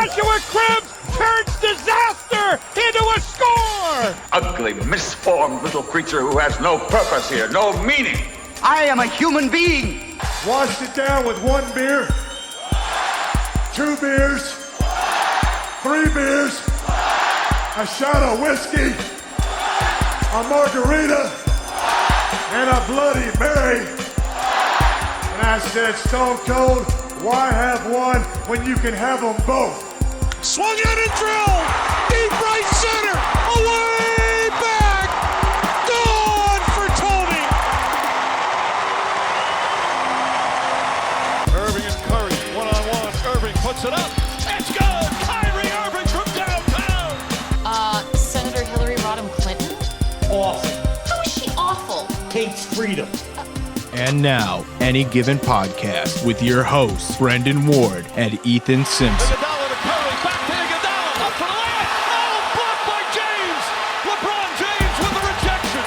Joshua Cribbs turns disaster into a score! Ugly, misformed little creature who has no purpose here, no meaning. I am a human being. Washed it down with 1 beer, 2 beers, 3 beers, a shot of whiskey, a margarita, and a Bloody Mary. And I said, Stone Cold, why have one when you can have them both? Swung out and drilled! Deep right center! Away back! Gone for Tony! Irving and Curry, one-on-one. Irving puts it up. It's good! Kyrie Irving from downtown! Senator Hillary Rodham Clinton? Awful. How is she awful? Hates freedom. And now, Any Given Podcast with your hosts, Brendan Ward and Ethan Simpson. Iguodala to Curry, back to Iguodala, up for the layup. Oh, blocked by James. LeBron James with the rejection.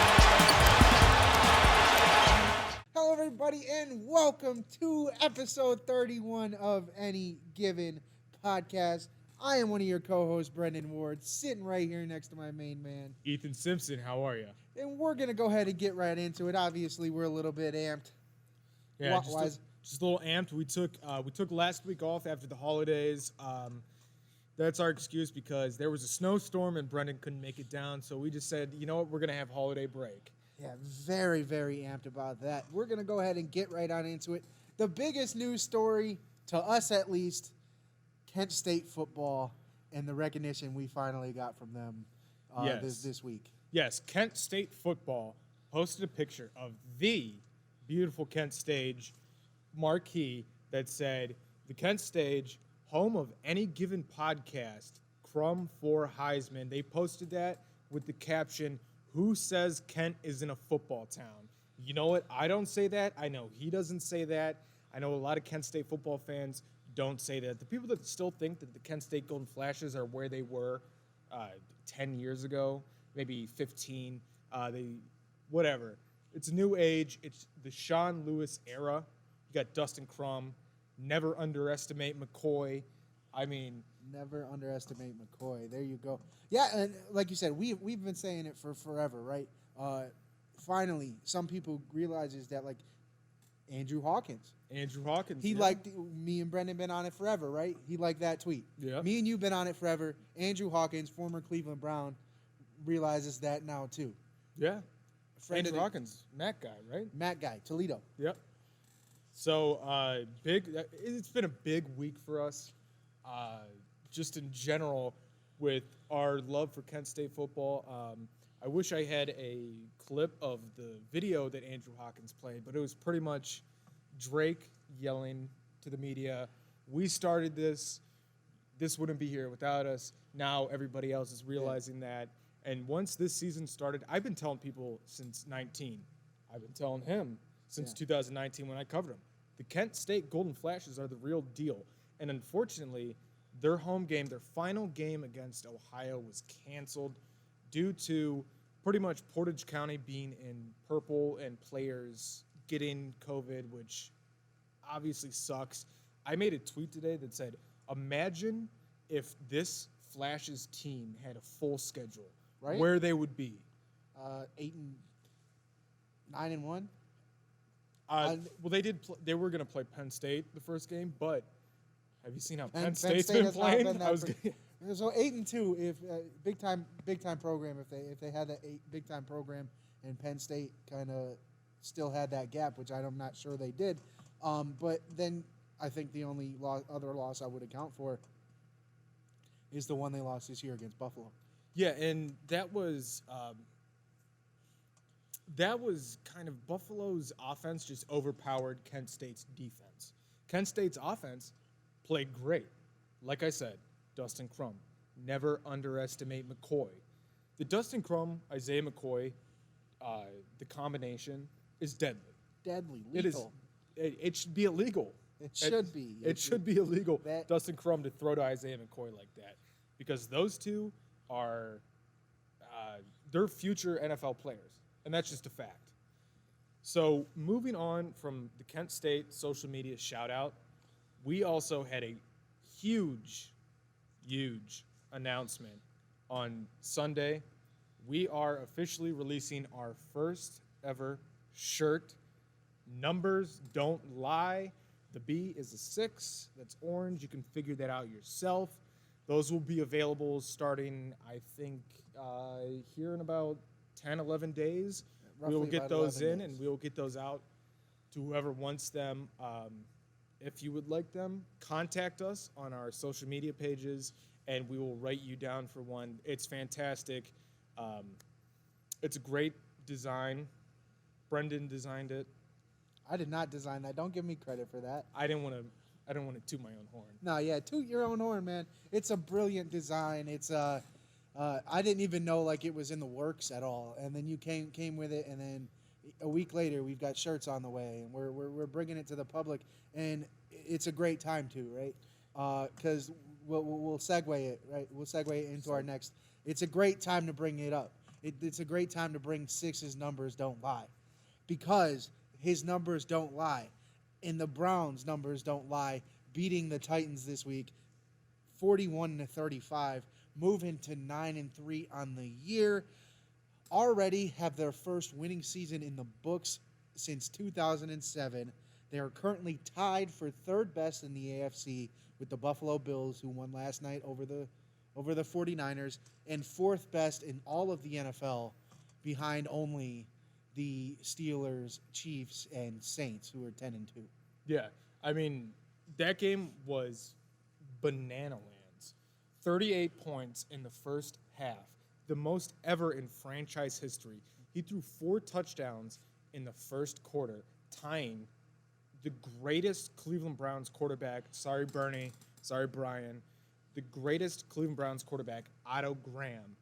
Hello, everybody, and welcome to episode 31 of Any Given Podcast. I am one of your co-hosts, Brendan Ward, sitting right here next to my main man, Ethan Simpson, how are you? and we're going to go ahead and get right into it. Obviously, we're a little bit amped. Yeah, just a little amped. We took last week off after the holidays. That's our excuse because there was a snowstorm and Brendan couldn't make it down. So we just said, you know what, we're going to have holiday break. Yeah, very, very amped about that. We're going to go ahead and get right on into it. The biggest news story, to us at least, Kent State football and the recognition we finally got from them this week. Yes, Kent State football posted a picture of the beautiful Kent Stage marquee that said, the Kent Stage, home of Any Given Podcast, Crumb for Heisman. They posted that with the caption, who says Kent isn't a football town? You know what? I don't say that. I know he doesn't say that. I know a lot of Kent State football fans don't say that. The people that still think that the Kent State Golden Flashes are where they were 10 years ago, maybe 15, whatever. It's a new age. It's the Sean Lewis era. You got Dustin Crum. Never underestimate McCoy. I mean, never underestimate McCoy. There you go. Yeah, and like you said, we've been saying it for forever, right? Finally, some people realizes that, like, Andrew Hawkins. He liked, me and Brendan been on it forever, right? He liked that tweet. Yeah. Me and you been on it forever. Andrew Hawkins, former Cleveland Brown, realizes that now too. Yeah. Andrew Hawkins, Matt guy, right? Matt guy, Toledo. Yep. So, it's been a big week for us, just in general, with our love for Kent State football. I wish I had a clip of the video that Andrew Hawkins played, but it was pretty much Drake yelling to the media, we started this wouldn't be here without us. Now everybody else is realizing that. And once this season started, I've been telling people since 19. I've been telling him since 2019 when I covered him. The Kent State Golden Flashes are the real deal. And unfortunately, their home game, their final game against Ohio was canceled due to pretty much Portage County being in purple and players getting COVID, which obviously sucks. I made a tweet today that said, imagine if this Flashes team had a full schedule, right? Where they would be. 9-1. Well, they were going to play Penn State the first game, but have you seen how Penn State's been playing? So 8-2, if big time program. If they had that big time program, and Penn State kind of still had that gap, which I'm not sure they did. But then I think the only other loss I would account for is the one they lost this year against Buffalo. Yeah, and that was kind of Buffalo's offense just overpowered Kent State's defense. Kent State's offense played great. Like I said, Dustin Crum. Never underestimate McCoy. The Dustin Crum, Isaiah McCoy, the combination is deadly. Deadly, lethal. It should be illegal. It should be. It should be illegal, Dustin Crum, to throw to Isaiah McCoy like that. Because those two are they're future NFL players. And that's just a fact. So moving on from the Kent State social media shout-out, we also had a huge huge announcement. On Sunday, we are officially releasing our first ever shirt. Numbers don't lie. The B is a 6. That's orange. You can figure that out yourself. Those will be available starting, I think, here in about 10, 11 days. We will Roughly get about those 11 in, days. and we will get those out to whoever wants them. If you would like them, contact us on our social media pages, and we will write you down for one. It's fantastic. It's a great design. Brendan designed it. I did not design that. Don't give me credit for that. I didn't want to toot my own horn. No, yeah, toot your own horn, man. It's a brilliant design. It's I didn't even know like it was in the works at all, and then you came with it, and then a week later we've got shirts on the way, and we're bringing it to the public, and it's a great time too, right? Because we'll segue it, right? We'll segue it into our next. It's a great time to bring it up. It's a great time to bring Six's numbers don't lie, because his numbers don't lie, and the Browns' numbers don't lie, beating the Titans this week, 41-35, moving to 9-3 on the year. Already have their first winning season in the books since 2007. They are currently tied for third best in the AFC with the Buffalo Bills, who won last night over the 49ers, and fourth best in all of the NFL, behind only the Steelers, Chiefs, and Saints, who are 10-2. Yeah, I mean, that game was banana lands. 38 points in the first half, the most ever in franchise history. He threw 4 touchdowns in the first quarter, tying the greatest Cleveland Browns quarterback, sorry Bernie, sorry Brian, the greatest Cleveland Browns quarterback, Otto Graham,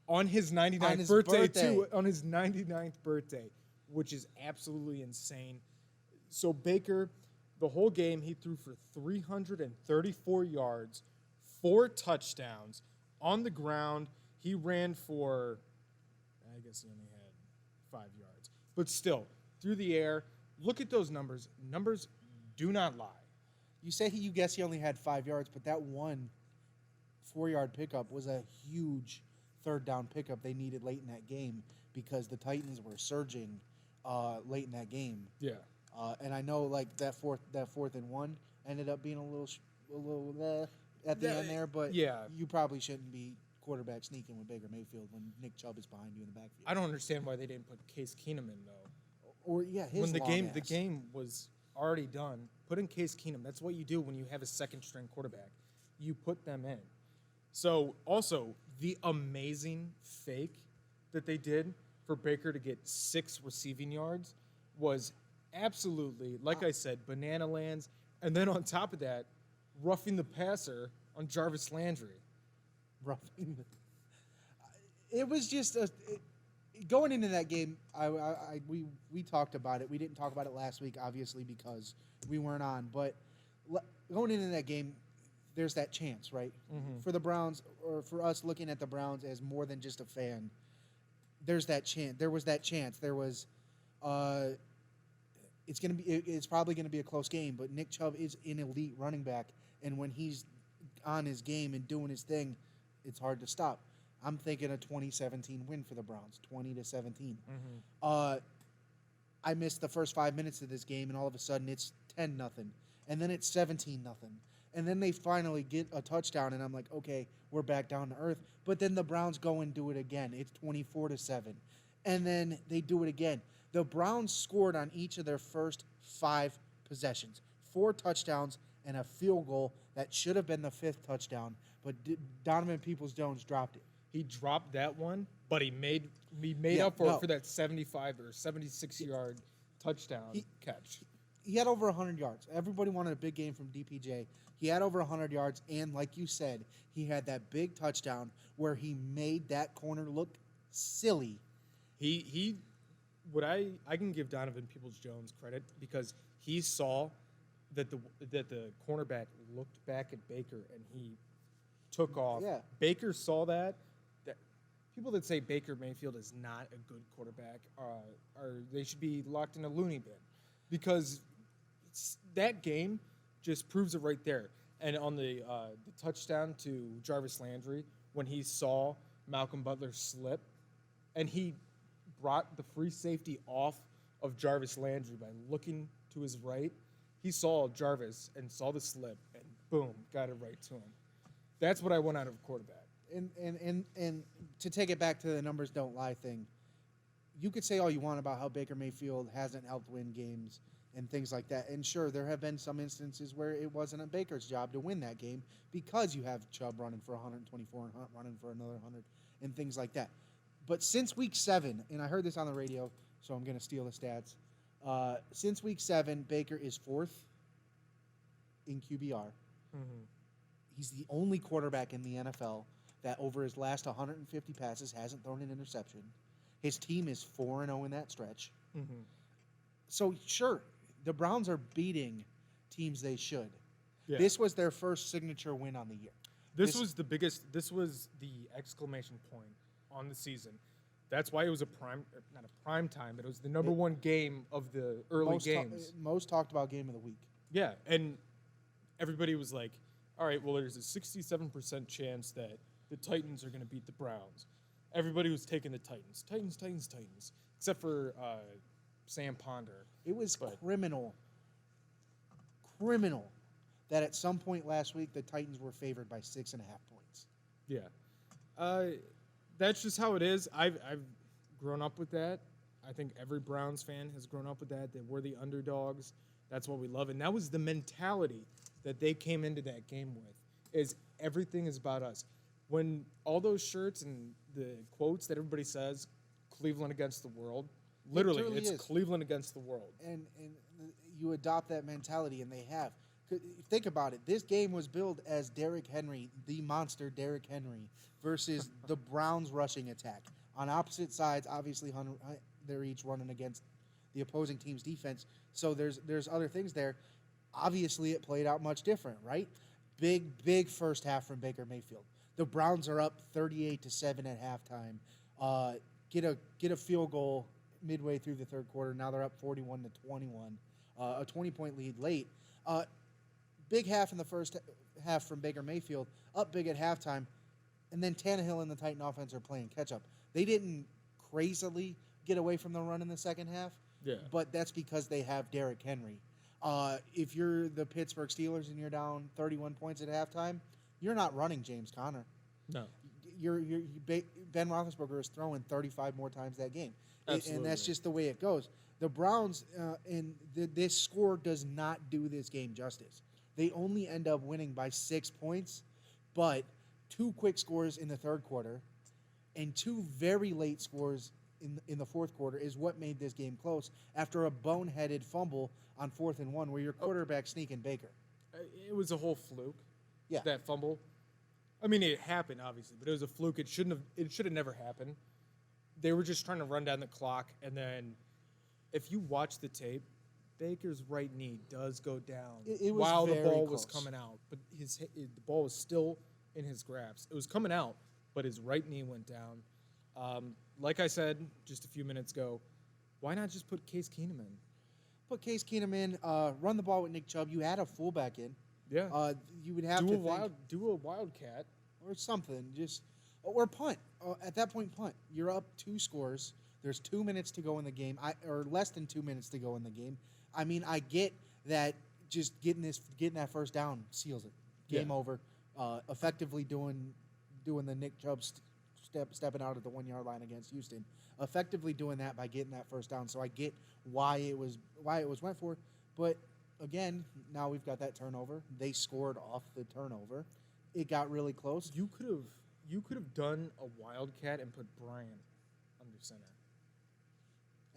on his 99th birthday, too. On his 99th birthday, which is absolutely insane. So Baker, the whole game, he threw for 334 yards, 4 touchdowns. On the ground, he ran for, I guess he only had 5 yards. But still, through the air, look at those numbers. Numbers do not lie. You say you guess he only had 5 yards, but that one 4-yard pickup was a huge third down pickup they needed late in that game because the Titans were surging late in that game. Yeah. And I know like that fourth and one ended up being a little at the end there, but yeah, you probably shouldn't be quarterback sneaking with Baker Mayfield when Nick Chubb is behind you in the backfield. I don't understand why they didn't put Case Keenum in though. Or yeah, his when the long game was already done, put in Case Keenum. That's what you do when you have a second string quarterback. You put them in. So also the amazing fake that they did for Baker to get 6 receiving yards was absolutely, like I said, banana lands. And then on top of that, roughing the passer on Jarvis Landry. It was just going into that game. We talked about it. We didn't talk about it last week, obviously, because we weren't on. But going into that game, there's that chance, right? Mm-hmm. For the Browns, or for us looking at the Browns as more than just a fan. There's that chance. There was that chance. There was. It's probably gonna be a close game, but Nick Chubb is an elite running back, and when he's on his game and doing his thing, it's hard to stop. I'm thinking a 2017 win for the Browns, 20-17. Mm-hmm. I missed the first 5 minutes of this game, and all of a sudden it's 10-0, and then it's 17-0, and then they finally get a touchdown, and I'm like, okay, we're back down to earth. But then the Browns go and do it again. It's 24-7, and then they do it again. The Browns scored on each of their first 5 possessions, 4 touchdowns and a field goal that should have been the 5th touchdown, but Donovan Peoples-Jones dropped it. He dropped that one, but he made up for that 75 or 76-yard touchdown catch. He had over 100 yards. Everybody wanted a big game from DPJ. He had over 100 yards, and like you said, he had that big touchdown where he made that corner look silly. I can give Donovan Peoples-Jones credit because he saw that the cornerback looked back at Baker and he took off. Yeah. Baker saw that people that say Baker Mayfield is not a good quarterback they should be locked in a loony bin because that game just proves it right there. And on the touchdown to Jarvis Landry, when he saw Malcolm Butler slip, and he brought the free safety off of Jarvis Landry by looking to his right, he saw Jarvis and saw the slip, and boom, got it right to him. That's what I want out of a quarterback. And to take it back to the numbers don't lie thing, you could say all you want about how Baker Mayfield hasn't helped win games and things like that. And sure, there have been some instances where it wasn't a Baker's job to win that game because you have Chubb running for 124 and Hunt running for another 100 and things like that. But since week 7, and I heard this on the radio, so I'm going to steal the stats. Since week 7, Baker is 4th in QBR. Mm-hmm. He's the only quarterback in the NFL that over his last 150 passes hasn't thrown an interception. His team is 4-0 in that stretch. Mm-hmm. So, sure, the Browns are beating teams they should. Yeah. This was their first signature win on the year. This was the biggest. This was the exclamation point on the season. That's why it was not a prime time, but it was the number one game of the early games. Most talked about game of the week. Yeah, and everybody was like, all right, well, there's a 67% chance that the Titans are going to beat the Browns. Everybody was taking the Titans, except for Sam Ponder. It was criminal that at some point last week the Titans were favored by 6.5 points. Yeah. That's just how it is. I've grown up with that. I think every Browns fan has grown up with that. That we're the underdogs. That's what we love. And that was the mentality that they came into that game with, is everything is about us. When all those shirts and the quotes that everybody says, Cleveland against the world, literally, it's Cleveland against the world. And you adopt that mentality, and they have. Think about it. This game was billed as Derrick Henry, the monster Derrick Henry, versus the Browns rushing attack. On opposite sides, obviously, they're each running against the opposing team's defense. So there's other things there. Obviously, it played out much different, right? Big first half from Baker Mayfield. The Browns are up 38-7 at halftime. Get a field goal midway through the third quarter. Now they're up 41-21. A 20-point lead late. Big half in the first half from Baker Mayfield. Up big at halftime. And then Tannehill and the Titan offense are playing catch-up. They didn't crazily get away from the run in the second half. Yeah. But that's because they have Derrick Henry. If you're the Pittsburgh Steelers and you're down 31 points at halftime, you're not running James Conner. No. Ben Roethlisberger is throwing 35 more times that game. Absolutely. And that's just the way it goes. The Browns, this score does not do this game justice. They only end up winning by 6 points, but 2 quick scores in the third quarter and 2 very late scores in the fourth quarter is what made this game close after a boneheaded fumble on 4th and 1 where your quarterback sneaking Baker. It was a whole fluke. Yeah. That fumble. I mean, it happened obviously, but it was a fluke. It should have never happened. They were just trying to run down the clock, and then if you watch the tape, Baker's right knee does go down it was while the ball close. was coming out, but the ball was still in his grasp. It was coming out, but his right knee went down. Like I said just a few minutes ago, why not just put Case Keenum in? Put Case Keenum in, run the ball with Nick Chubb. You had a fullback in. Yeah. You would have do to a wildcat or something, or punt. At that point, punt. You're up 2 scores. There's 2 minutes to go in the game, or less than 2 minutes to go in the game. I mean, I get that just getting that first down seals it. Game over. Effectively doing the Nick Chubb stepping out at the 1-yard line against Houston. Effectively doing that by getting that first down. So I get why it was went for, but again, now we've got that turnover. They scored off the turnover. It got really close. You could have done a wildcat and put Brian under center.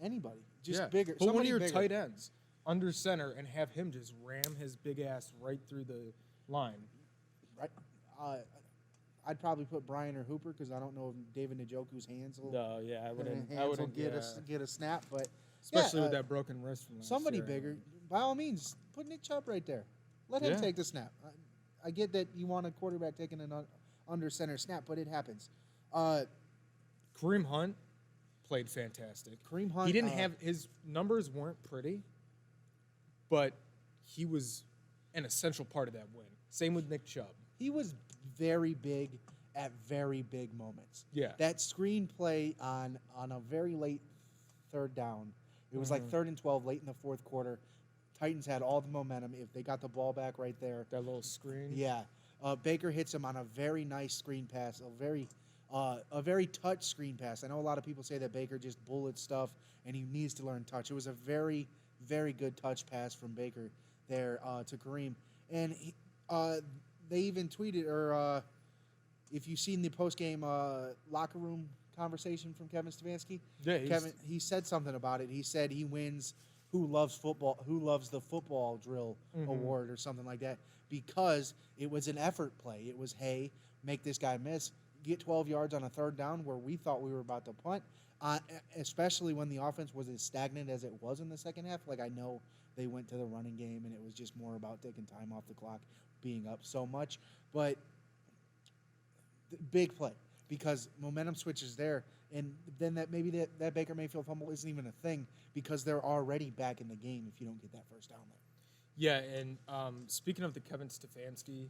Anybody, just bigger. Put one of your bigger. tight ends under center and have him just ram his big ass right through the line. Right. I'd probably put Brian or Hooper because I don't know if David Njoku's hands will. No, yeah, I wouldn't. Get a snap, but especially with that broken wrist from last somebody year. bigger. By all means, put Nick Chubb right there. Let him take the snap. I get that you want a quarterback taking an under center snap, but it happens. Kareem Hunt played fantastic. Kareem Hunt. He didn't have his numbers weren't pretty, but he was an essential part of that win. Same with Nick Chubb. He was very big at very big moments. Yeah. That screen play on a very late third down. It was like 3rd and 12 late in the fourth quarter. Titans had all the momentum. If they got the ball back right there. That little screen. Yeah. Baker hits him on a very nice screen pass, a very touch screen pass. I know a lot of people say that Baker just bullets stuff and he needs to learn touch. It was a very, very good touch pass from Baker there to Kareem. And they even tweeted, or if you've seen the post-game locker room conversation from Kevin Stefanski, he said something about it. He said he wins who loves the football drill award or something like that because it was an effort play. It was, hey, make this guy miss, get 12 yards on a third down where we thought we were about to punt, especially when the offense was as stagnant as it was in the second half. Like, I know they went to the running game and it was just more about taking time off the clock, being up so much, but big play because momentum switches there, and then that Baker Mayfield fumble isn't even a thing because they're already back in the game if you don't get that first down there. Yeah, and speaking of the Kevin Stefanski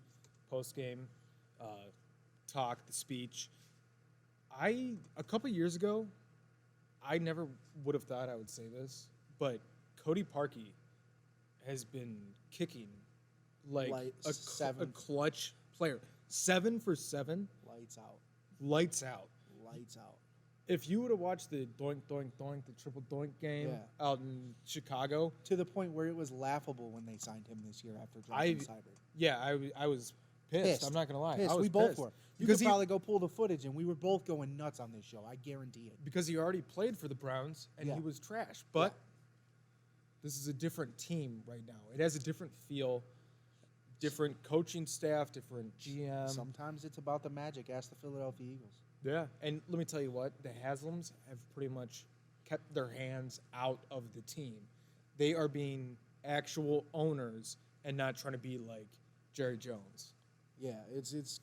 post-game talk, the speech, a couple years ago, I never would have thought I would say this, but Cody Parkey has been kicking like a clutch player. 7 for 7. Lights out. If you would have watched the doink, doink, doink, the triple doink game out in Chicago. To the point where it was laughable when they signed him this year after Justin Seibert. Yeah, I was pissed. I'm not going to lie. Pissed. I was we both pissed. were. You could probably go pull the footage, and we were both going nuts on this show. I guarantee it. Because he already played for the Browns, and he was trash. But this is a different team right now. It has a different feel, different coaching staff, different GM. Sometimes it's about the magic. Ask the Philadelphia Eagles. Yeah, and let me tell you what, the Haslams have pretty much kept their hands out of the team. They are being actual owners and not trying to be like Jerry Jones. Yeah, it's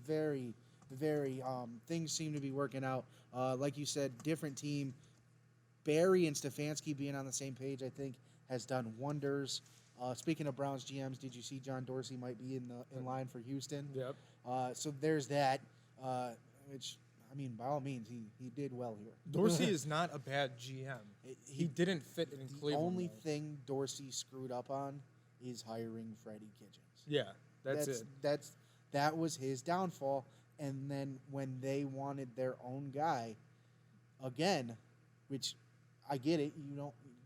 very, very, things seem to be working out. Like you said, different team. Barry and Stefanski being on the same page, I think, has done wonders. Speaking of Browns GMs, did you see John Dorsey might be in line for Houston? Yep. So there's that. Which, I mean, by all means, he did well here. Dorsey is not a bad GM. He didn't fit in Cleveland. The only thing Dorsey screwed up on is hiring Freddie Kitchens. Yeah, that's it. That was his downfall. And then when they wanted their own guy, again, which I get it,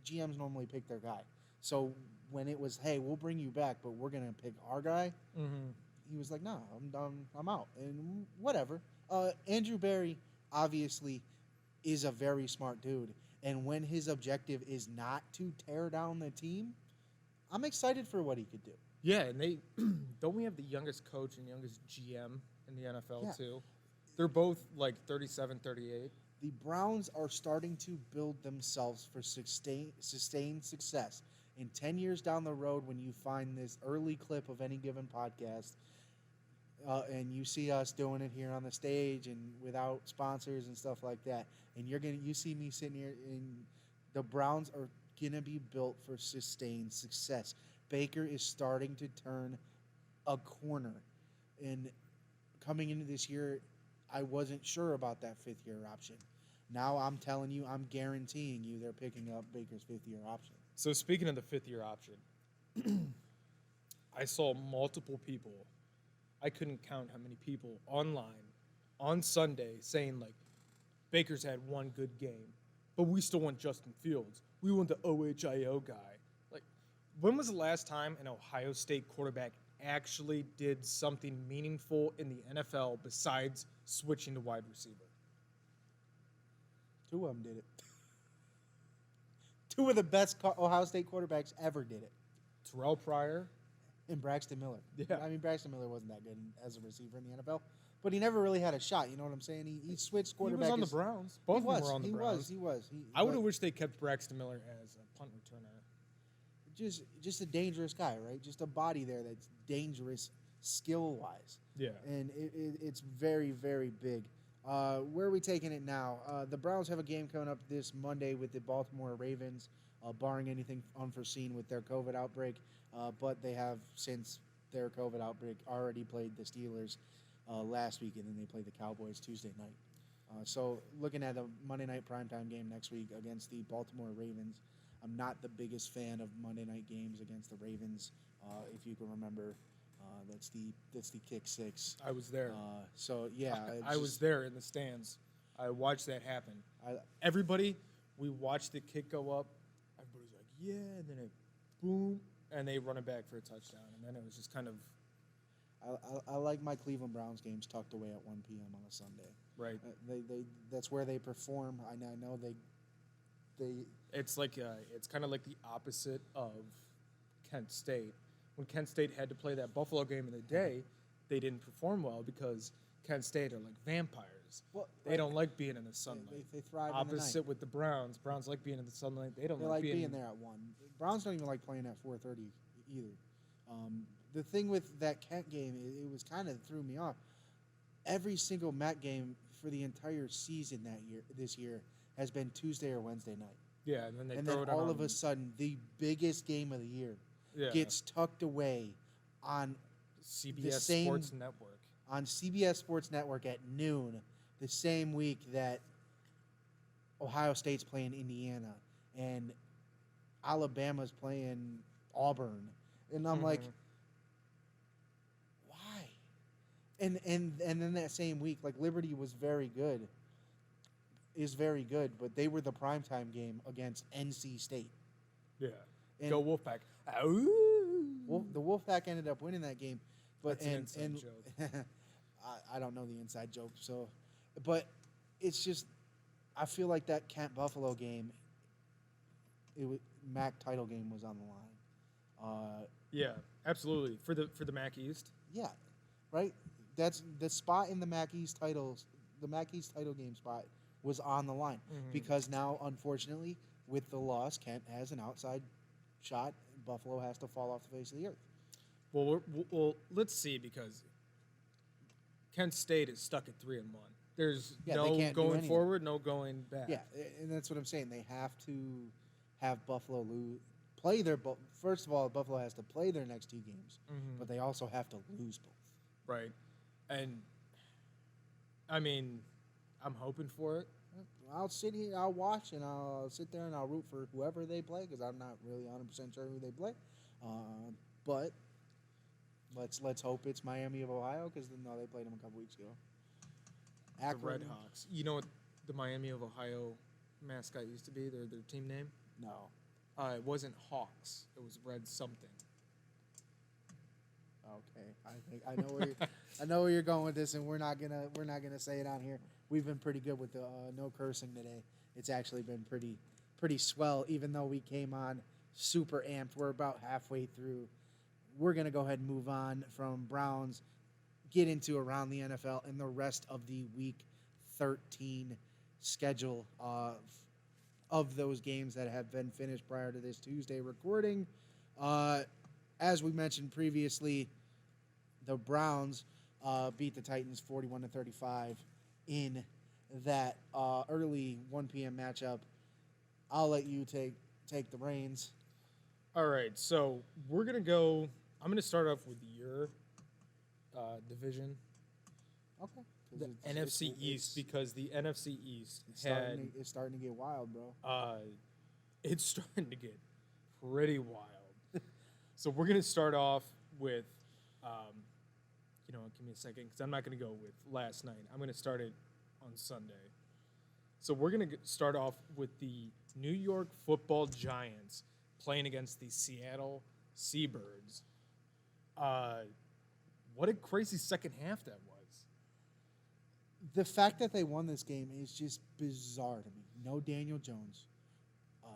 GMs normally pick their guy. So when it was, hey, we'll bring you back, but we're gonna pick our guy, he was like, no, I'm done. I'm out. And whatever. Andrew Barry obviously is a very smart dude, and when his objective is not to tear down the team, I'm excited for what he could do. Yeah, and don't we have the youngest coach and youngest GM in the NFL too? They're both like 37, 38. The Browns are starting to build themselves for sustained success. In 10 years down the road, when you find this early clip of any given podcast, and you see us doing it here on the stage and without sponsors and stuff like that, and you see me sitting here, and the Browns are gonna be built for sustained success. Baker is starting to turn a corner, and coming into this year, I wasn't sure about that 5th-year option. Now I'm telling you, I'm guaranteeing you, they're picking up Baker's 5th-year option. So speaking of the 5th-year option, I saw multiple people. I couldn't count how many people online on Sunday saying, like, Baker's had one good game, but we still want Justin Fields. We want the OHIO guy. Like, when was the last time an Ohio State quarterback actually did something meaningful in the NFL besides switching to wide receiver? 2 of them did it. 2 of the best Ohio State quarterbacks ever did it. Terrell Pryor and Braxton Miller. Yeah. I mean, Braxton Miller wasn't that good as a receiver in the NFL, but he never really had a shot. You know what I'm saying? He switched quarterbacks. He was on the Browns. Both of them were on the Browns. He was. I would have wished they kept Braxton Miller as a punt returner. Just a dangerous guy, right? Just a body there that's dangerous skill-wise. Yeah. And it's very, very big. Where are we taking it now? The Browns have a game coming up this Monday with the Baltimore Ravens. barring anything unforeseen with their COVID outbreak. But they have, since their COVID outbreak, already played the Steelers last week, and then they played the Cowboys Tuesday night. So looking at a Monday night primetime game next week against the Baltimore Ravens, I'm not the biggest fan of Monday night games against the Ravens. If you can remember, that's the kick six. I was there. So yeah, I was there in the stands. I watched that happen. We watched the kick go up. Everybody's like, yeah, and then it boom, and they run it back for a touchdown, and then it was just kind of. I like my Cleveland Browns games tucked away at 1 p.m. on a Sunday. Right. They that's where they perform. I know they. It's like it's kind of like the opposite of Kent State. When Kent State had to play that Buffalo game in the day, they didn't perform well because Kent State are like vampires. Well, they don't like being in the sunlight. They thrive opposite in the night. with the Browns. Browns like being in the sunlight. They don't They like being there at 1. Browns don't even like playing at 4:30 either. The thing with that Kent game, it was kind of threw me off. Every single MAC game for the entire season this year has been Tuesday or Wednesday night. Yeah, and then they and throw then it all on, of a sudden, the biggest game of the year gets tucked away on CBS Sports Network. On CBS Sports Network at noon, the same week that Ohio State's playing Indiana and Alabama's playing Auburn, and I'm like, why? And then that same week, like Liberty was very good, but they were the primetime game against NC State. Yeah, and go Wolfpack! The Wolfpack ended up winning that game, but That's an inside joke. I don't know the inside joke, so, but it's just I feel like that Kent Buffalo game, MAC title game was on the line. Yeah, absolutely for the MAC East. Yeah, right. That's the spot in the MAC East titles. The MAC East title game spot was on the line because now, unfortunately, with the loss, Kent has an outside shot. Buffalo has to fall off the face of the earth. Well, let's see, because Kent State is stuck at 3-1. There's no going forward, no going back. Yeah, and that's what I'm saying. They have to have Buffalo play their. First of all, Buffalo has to play their next 2 games, but they also have to lose both. Right, and I mean, I'm hoping for it. I'll sit here, I'll watch, and I'll sit there and I'll root for whoever they play because I'm not really 100% sure who they play. But let's hope it's Miami of Ohio because no, they played them a couple weeks ago. The Red Hawks. You know what the Miami of Ohio mascot used to be? Their team name? No. It wasn't Hawks. It was Red something. Okay, I know where I know where you're going with this, and we're not gonna say it on here. We've been pretty good with the no cursing today. It's actually been pretty swell, even though we came on super amped. We're about halfway through. We're gonna go ahead and move on from Browns, get into around the NFL and the rest of the Week 13 schedule of those games that have been finished prior to this Tuesday recording. As we mentioned previously, the Browns beat the Titans 41-35 in that early 1 p.m. matchup. I'll let you take the reins. All right, so we're gonna go. I'm gonna start off with your division. Okay. The NFC East, because the NFC East it's starting to get wild, bro. It's starting to get pretty wild. So we're gonna start off with, give me a second, because I'm not gonna go with last night. I'm gonna start it on Sunday. So we're gonna start off with the New York Football Giants playing against the Seattle Seabirds. What a crazy second half that was. The fact that they won this game is just bizarre to me. No Daniel Jones.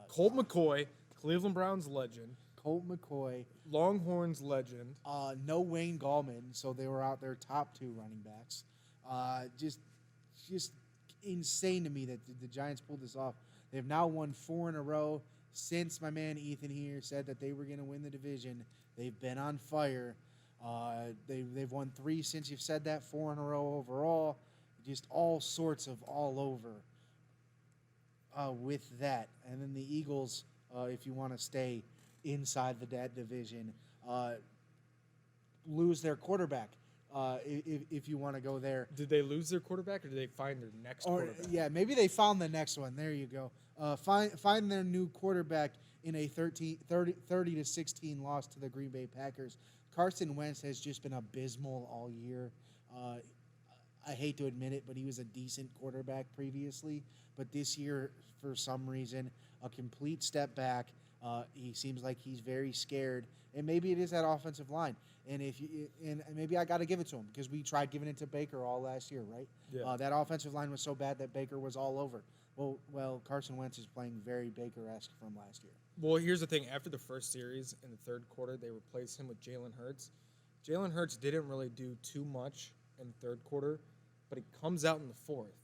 Colt McCoy, Cleveland Browns legend. Colt McCoy. Longhorns legend. No Wayne Gallman, so they were out their top 2 running backs. Just insane to me that the Giants pulled this off. They've now won 4 in a row since my man Ethan here said that they were going to win the division. They've been on fire. They've won 3 since you've said that, 4 in a row overall. Just all sorts of all over with that. And then the Eagles if you want to stay inside that division. Lose their quarterback if you want to go there. Did they lose their quarterback, or did they find their next quarterback? Yeah, maybe they found the next one. There you go. Find their new quarterback in a 30-16 loss to the Green Bay Packers. Carson Wentz has just been abysmal all year. I hate to admit it, but he was a decent quarterback previously. But this year, for some reason, a complete step back. He seems like he's very scared, and maybe it is that offensive line. And maybe I got to give it to him because we tried giving it to Baker all last year, right? Yeah. That offensive line was so bad that Baker was all over. Well, Carson Wentz is playing very Baker-esque from last year. Well, here's the thing. After the first series in the third quarter, they replaced him with Jalen Hurts. Jalen Hurts didn't really do too much in the third quarter, but he comes out in the fourth,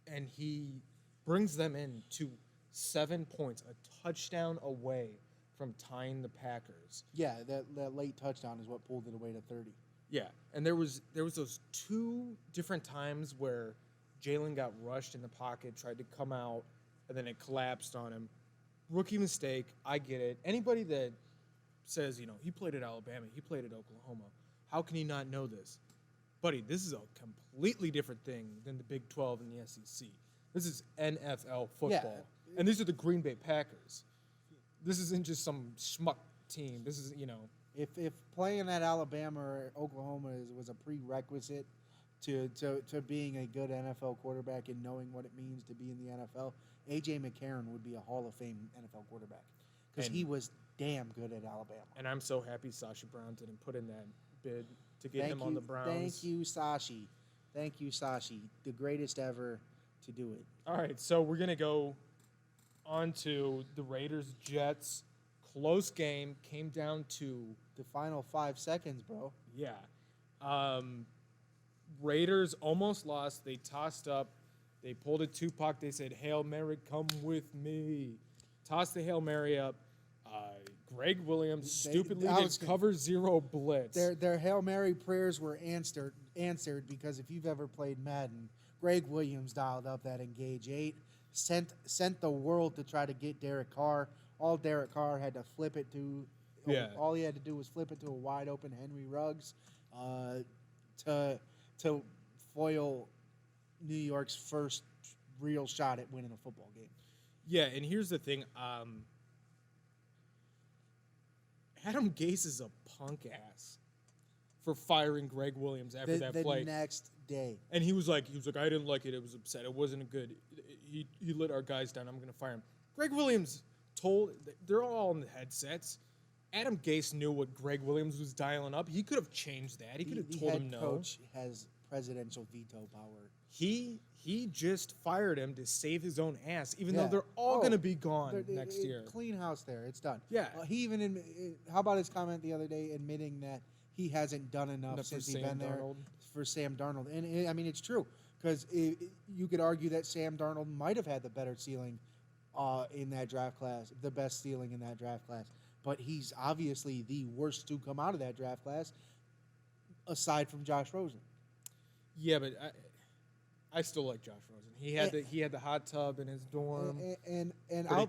and he brings them in to 7 points, a touchdown away from tying the Packers. Yeah, that late touchdown is what pulled it away to 30. Yeah, and there was those two different times where Jalen got rushed in the pocket, tried to come out, and then it collapsed on him. Rookie mistake, I get it. Anybody that says, he played at Alabama, he played at Oklahoma, how can he not know this? Buddy, this is a completely different thing than the Big 12 and the SEC. This is NFL football. Yeah. And these are the Green Bay Packers. This isn't just some schmuck team. This is, If playing at Alabama or Oklahoma was a prerequisite to being a good NFL quarterback and knowing what it means to be in the NFL, A.J. McCarron would be a Hall of Fame NFL quarterback because he was damn good at Alabama. And I'm so happy Sashi Brown didn't put in that bid to get him on the Browns. Thank you, Sashi. Thank you, Sashi. The greatest ever to do it. All right, so we're going to go on to the Raiders-Jets. Close game, came down to the final 5 seconds, bro. Yeah. Raiders almost lost. They tossed up. They pulled a Tupac. They said, Hail Mary, come with me. Tossed the Hail Mary up. Greg Williams stupidly did cover zero blitz. Their Hail Mary prayers were answered because if you've ever played Madden, Greg Williams dialed up that Engage 8, sent the world to try to get Derek Carr. All Derek Carr had to flip it to all he had to do was flip it to a wide open Henry Ruggs to foil New York's first real shot at winning a football game. Yeah, and here's the thing. Adam Gase is a punk ass for firing Greg Williams after that play. The next day. And he was like, I didn't like it. It was upset. It wasn't a good. He let our guys down. I'm going to fire him. Greg Williams they're all in the headsets. Adam Gase knew what Greg Williams was dialing up. He could have changed that. He could have told him no. The head coach has presidential veto power. He just fired him to save his own ass, even though they're all going to be gone next year. Clean house there. It's done. Yeah. He even how about his comment the other day admitting that he hasn't done enough since he's been there for Sam Darnold. And I mean, it's true because you could argue that Sam Darnold might have had the better ceiling in that draft class, the best ceiling in that draft class. But he's obviously the worst to come out of that draft class, aside from Josh Rosen. Yeah, but I still like Josh Rosen. He had the hot tub in his dorm. And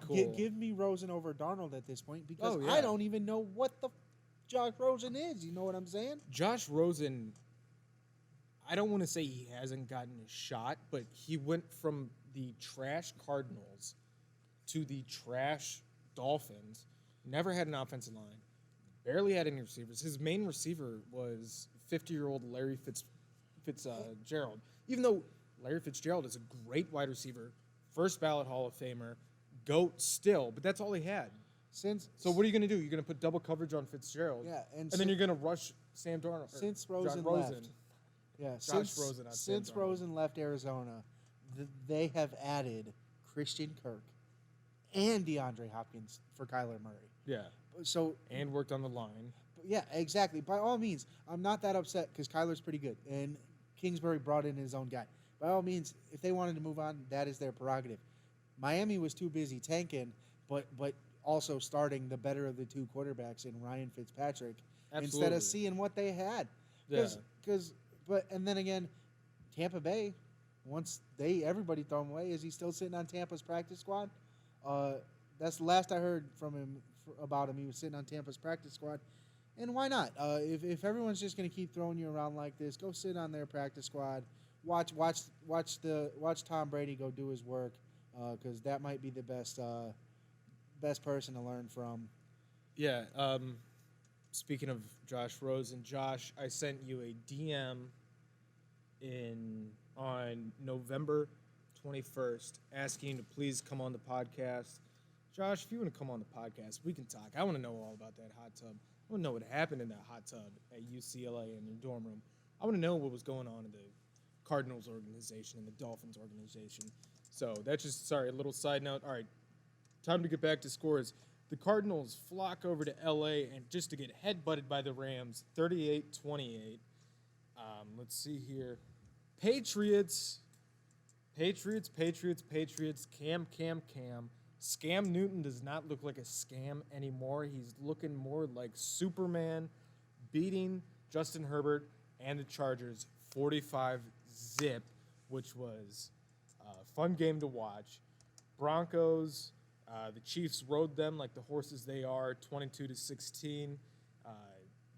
cool. give me Rosen over Darnold at this point because I don't even know what the Josh Rosen is. You know what I'm saying? Josh Rosen, I don't want to say he hasn't gotten a shot, but he went from the trash Cardinals to the trash Dolphins. Never had an offensive line. Barely had any receivers. His main receiver was 50-year-old Larry Fitzgerald. Even though Larry Fitzgerald is a great wide receiver, first ballot Hall of Famer, GOAT still, but that's all he had. So what are you going to do? You're going to put double coverage on Fitzgerald. Yeah, and then you're going to rush Sam Darnold. Since Rosen left. Yeah, since Rosen left Arizona, they have added Christian Kirk and DeAndre Hopkins for Kyler Murray. Yeah. And worked on the line. Yeah, exactly. By all means, I'm not that upset because Kyler's pretty good, and Kingsbury brought in his own guy. By all means, if they wanted to move on, that is their prerogative. Miami was too busy tanking, but also starting the better of the two quarterbacks in Ryan Fitzpatrick instead of seeing what they had. And then again, Tampa Bay, once everybody throw him away, is he still sitting on Tampa's practice squad? That's the last I heard from him about him. He was sitting on Tampa's practice squad, and why not? If everyone's just going to keep throwing you around like this, go sit on their practice squad. Watch Tom Brady go do his work, because that might be the best person to learn from. Yeah. Speaking of Josh Rosen, Josh, I sent you a DM on November 21st asking you to please come on the podcast. Josh, if you want to come on the podcast, we can talk. I want to know all about that hot tub. I want to know what happened in that hot tub at UCLA in your dorm room. I want to know what was going on in the Cardinals organization and the Dolphins organization. So that's just, a little side note. All right, time to get back to scores. The Cardinals flock over to L.A. and just to get head-butted by the Rams, 38-28. Let's see here. Patriots. Cam. Scam Newton does not look like a scam anymore. He's looking more like Superman, beating Justin Herbert and the Chargers 45-0, which was a fun game to watch. Broncos, the Chiefs rode them like the horses they are, 22-16.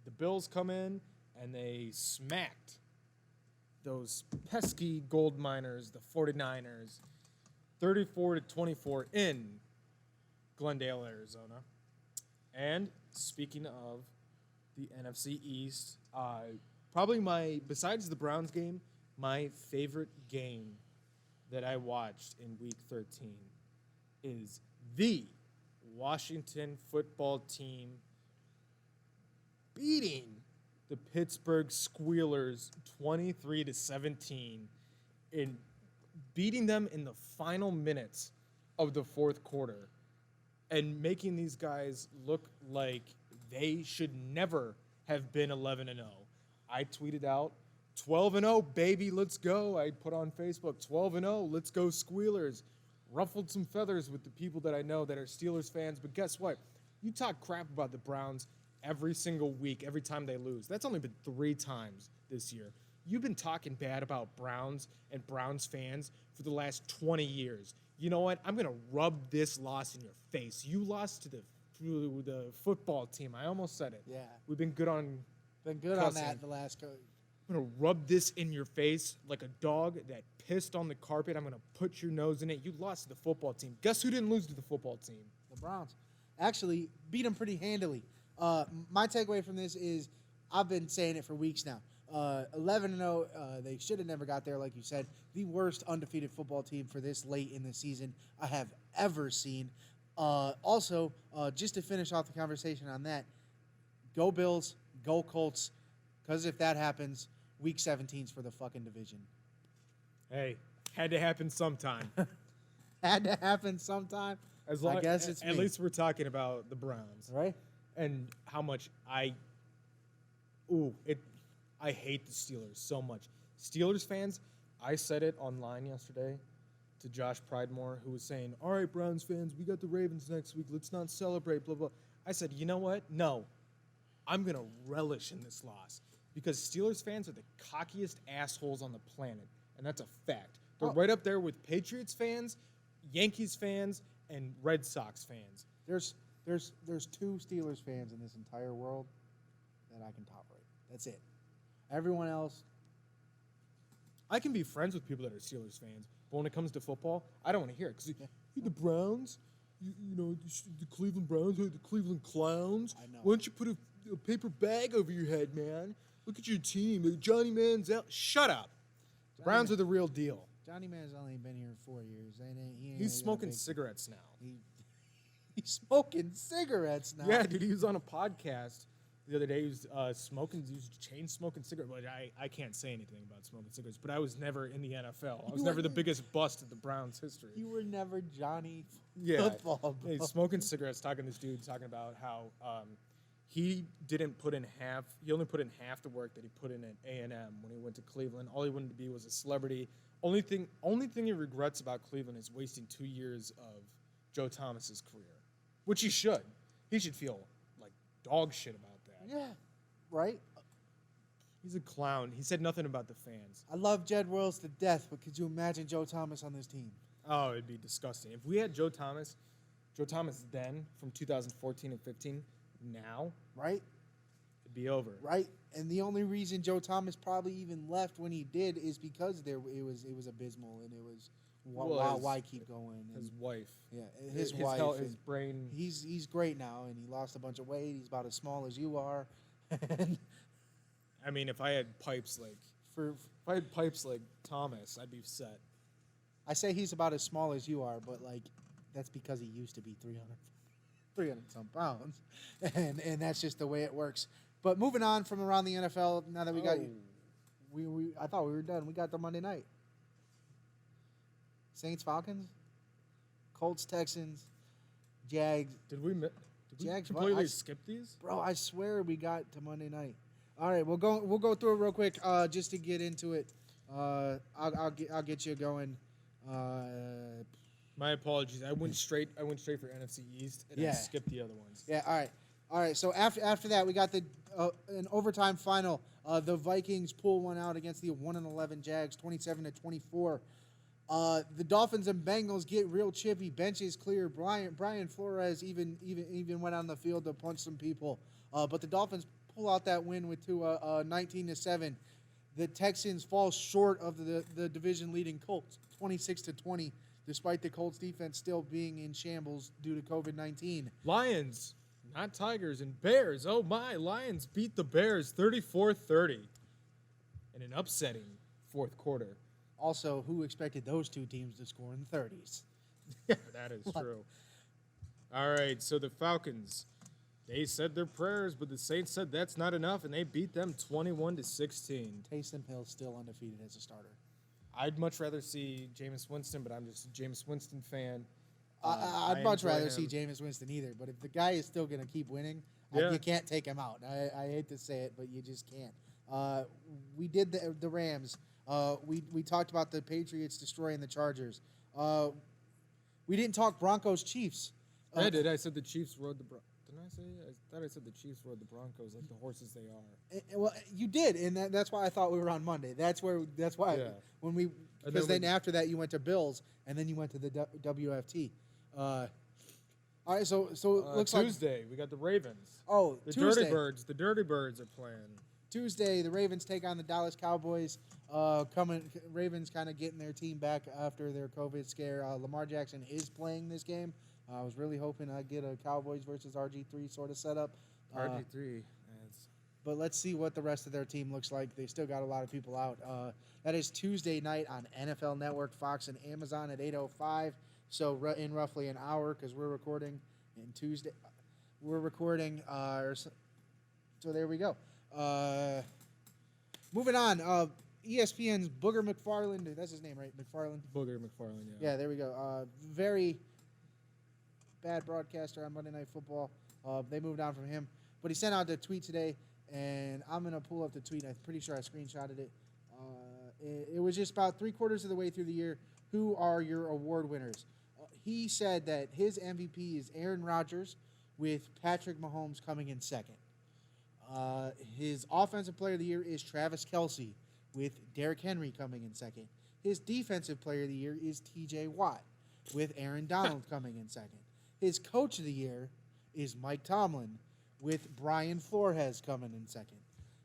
The Bills come in and they smacked those pesky gold miners, the 49ers, 34-24 in Glendale, Arizona. And speaking of the NFC East, probably besides the Browns game, my favorite game that I watched in Week 13 is the Washington football team beating the Pittsburgh Squealers 23-17 in beating them in the final minutes of the fourth quarter and making these guys look like they should never have been 11-0. I tweeted out 12-0, baby, let's go. I put on Facebook 12-0, let's go Squealers. Ruffled some feathers with the people that I know that are Steelers fans, but guess what? You talk crap about the Browns every single week, every time they lose. That's only been 3 times this year. You've been talking bad about Browns and Browns fans for the last 20 years. You know what? I'm going to rub this loss in your face. You lost to the football team. I almost said it. Yeah. We've been good on on that the last I'm going to rub this in your face like a dog that pissed on the carpet. I'm going to put your nose in it. You lost to the football team. Guess who didn't lose to the football team? The Browns. Actually, beat them pretty handily. My takeaway from this is I've been saying it for weeks now. 11-0, they should have never got there, like you said. The worst undefeated football team for this late in the season I have ever seen. Also, just to finish off the conversation on that, go Bills, go Colts, because if that happens, Week 17's for the fucking division. Hey, had to happen sometime. Had to happen sometime. I guess it's at least we're talking about the Browns, right? And how much I hate the Steelers so much. Steelers fans, I said it online yesterday to Josh Pridemore, who was saying, all right, Browns fans, we got the Ravens next week. Let's not celebrate, blah, blah. I said, you know what? No, I'm going to relish in this loss because Steelers fans are the cockiest assholes on the planet, and that's a fact. They're right up there with Patriots fans, Yankees fans, and Red Sox fans. There's 2 Steelers fans in this entire world that I can tolerate. That's it. Everyone else, I can be friends with people that are Steelers fans, but when it comes to football, I don't want to hear it because the Browns, you know, the Cleveland Browns are the Cleveland Clowns. I know. Why don't you put a paper bag over your head, man? Look at your team. Johnny Manziel. Shut up. The Browns are the real deal. Johnny Man's only been here 4 years. He's smoking cigarettes now. He's smoking cigarettes now. Yeah, dude, he was on a podcast the other day. He was smoking. He was chain smoking cigarettes. But I can't say anything about smoking cigarettes. But I was never in the NFL. I was never the biggest bust in the Browns' history. You were never Johnny football. Yeah, he's smoking cigarettes. Talking to this dude, talking about how he didn't put in half. He only put in half the work that he put in at A&M when he went to Cleveland. All he wanted to be was a celebrity. Only thing he regrets about Cleveland is wasting 2 years of Joe Thomas's career, which he should. He should feel like dog shit about that. Yeah, right? He's a clown. He said nothing about the fans. I love Jed Wills to death, but could you imagine Joe Thomas on this team? Oh, it'd be disgusting. If we had Joe Thomas, Joe Thomas then from 2014 and 15, now right? it'd be over. Right, and the only reason Joe Thomas probably even left when he did is because it was abysmal, and it was why keep going? And, His wife. yeah, his wife, his brain. He's great now, and he lost a bunch of weight. He's about as small as you are. And I mean, if I had pipes like Thomas, I'd be set. I say he's about as small as you are, but like that's because he used to be 300 some pounds, and that's just the way it works. But moving on from around the NFL, now that we got I thought we were done. We got the Monday night. Saints, Falcons, Colts, Texans, Jags. Did we Jags, completely skip these? Bro, I swear we got to Monday night. All right, we'll go through it real quick just to get into it. I'll get you going. My apologies. I went straight for NFC East and I skipped the other ones. Yeah. All right. So after that, we got an overtime final. The Vikings pull one out against the 1-11 Jags, 27-24. The Dolphins and Bengals get real chippy. Benches clear. Brian Flores even went on the field to punch some people. But the Dolphins pull out that win with 19-7. The Texans fall short of the division-leading Colts, 26-20, despite the Colts defense still being in shambles due to COVID-19. Lions, not Tigers, and Bears. Oh my, Lions beat the Bears 34-30 in an upsetting fourth quarter. Also, who expected those two teams to score in the 30s? Yeah, that is true. All right, so the Falcons, they said their prayers, but the Saints said that's not enough, and they beat them 21-16. Taysom Hill's still undefeated as a starter. I'd much rather see Jameis Winston, but I'm just a Jameis Winston fan. I'd much rather see Jameis Winston either, but if the guy is still going to keep winning, you can't take him out. I hate to say it, but you just can't. We did the Rams. We talked about the Patriots destroying the Chargers. We didn't talk Broncos-Chiefs. I did. I said the Chiefs rode the Broncos. Didn't I say? I thought I said the Chiefs rode the Broncos like the horses they are. Well, you did, and that's why I thought we were on Monday. That's why when we because then after that you went to Bills and then you went to the WFT. All right, so it looks Tuesday we got the Ravens. Oh, the Tuesday. Dirty Birds. The Dirty Birds are playing. Tuesday, the Ravens take on the Dallas Cowboys. Ravens kind of getting their team back after their COVID scare. Lamar Jackson is playing this game. I was really hoping I'd get a Cowboys versus RG3 sort of setup. RG3. But let's see what the rest of their team looks like. They still got a lot of people out. That is Tuesday night on NFL Network, Fox, and Amazon at 8:05. So in roughly an hour, because we're recording in Tuesday. We're recording. So there we go. Moving on. ESPN's Booger McFarland. That's his name, right? McFarland? Booger McFarland, yeah. Yeah, there we go. Very bad broadcaster on Monday Night Football. They moved on from him. But he sent out a tweet today, and I'm going to pull up the tweet. I'm pretty sure I screenshotted it. It was just about 3/4 of the way through the year. Who are your award winners? He said that his MVP is Aaron Rodgers, with Patrick Mahomes coming in second. His offensive player of the year is Travis Kelce, with Derrick Henry coming in second. His defensive player of the year is TJ Watt, with Aaron Donald coming in second. His coach of the year is Mike Tomlin, with Brian Flores coming in second.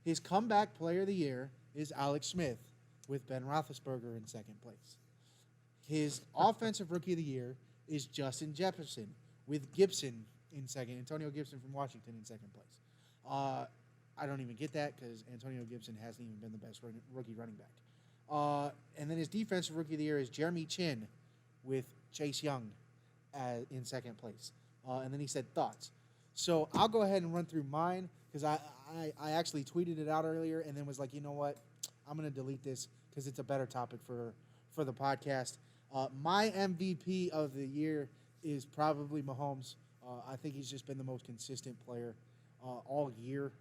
His comeback player of the year is Alex Smith, with Ben Roethlisberger in second place. His offensive rookie of the year is Justin Jefferson, with Gibson in second. Antonio Gibson from Washington in second place. I don't even get that because Antonio Gibson hasn't even been the best rookie running back. And then his defensive rookie of the year is Jeremy Chin, with Chase Young in second place. And then he said thoughts. So I'll go ahead and run through mine because I actually tweeted it out earlier and then was like, you know what? I'm going to delete this because it's a better topic for the podcast. My MVP of the year is probably Mahomes. I think he's just been the most consistent player all year.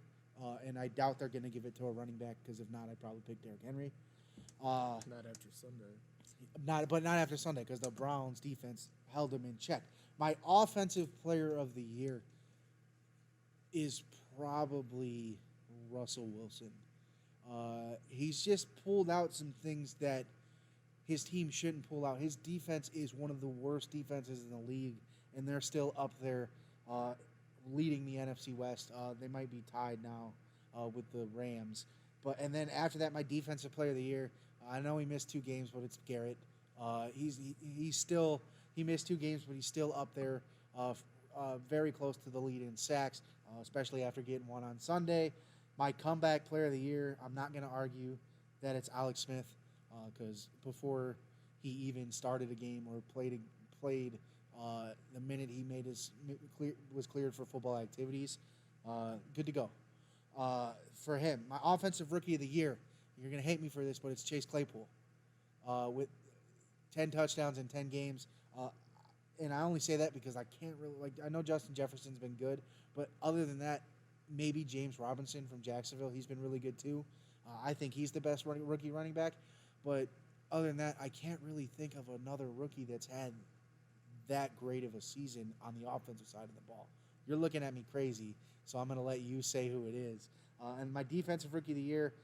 And I doubt they're going to give it to a running back because if not, I'd probably pick Derrick Henry. Not after Sunday. Not after Sunday because the Browns defense held him in check. My offensive player of the year is probably Russell Wilson. He's just pulled out some things that his team shouldn't pull out. His defense is one of the worst defenses in the league, and they're still up there leading the NFC West. They might be tied now with the Rams. And then after that, my defensive player of the year, I know he missed 2 games, but it's Garrett. He missed 2 games, but he's still up there, very close to the lead in sacks, especially after getting one on Sunday. My comeback player of the year, I'm not going to argue that it's Alex Smith, because before he even started a game or played the minute he was cleared for football activities, good to go. For him, my offensive rookie of the year, you're going to hate me for this, but it's Chase Claypool, with 10 touchdowns in 10 games. And I only say that because I can't really, I know Justin Jefferson's been good, but other than that, maybe James Robinson from Jacksonville, he's been really good too. I think he's the best rookie running back, but other than that, I can't really think of another rookie that's had that great of a season on the offensive side of the ball. You're looking at me crazy, so I'm going to let you say who it is. And my defensive rookie of the year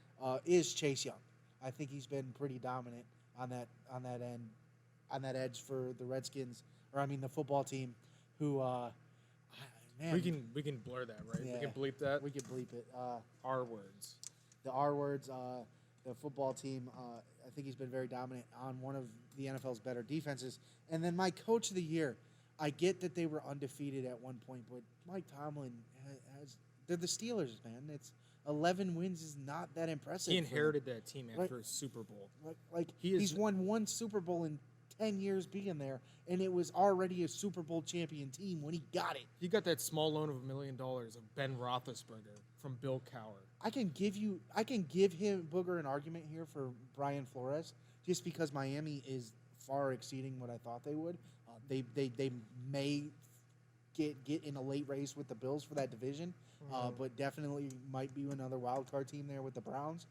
is Chase Young. I think he's been pretty dominant on that edge for the Redskins, the football team, who man, we can blur that, right? Yeah, we can bleep that. We can bleep it. R words. The R words. The football team. I think he's been very dominant on one of the NFL's better defenses. And then my coach of the year. I get that they were undefeated at one point, but Mike Tomlin they're the Steelers, man. It's 11 wins is not that impressive. He inherited that team after a Super Bowl. He's won 1 Super Bowl in 10 years being there, and it was already a Super Bowl champion team when he got it. He got that small loan of $1 million of Ben Roethlisberger from Bill Cowher. I can give him Booger an argument here for Brian Flores, just because Miami is far exceeding what I thought they would. They may get in a late race with the Bills for that division, but definitely might be another wild card team there with the Browns,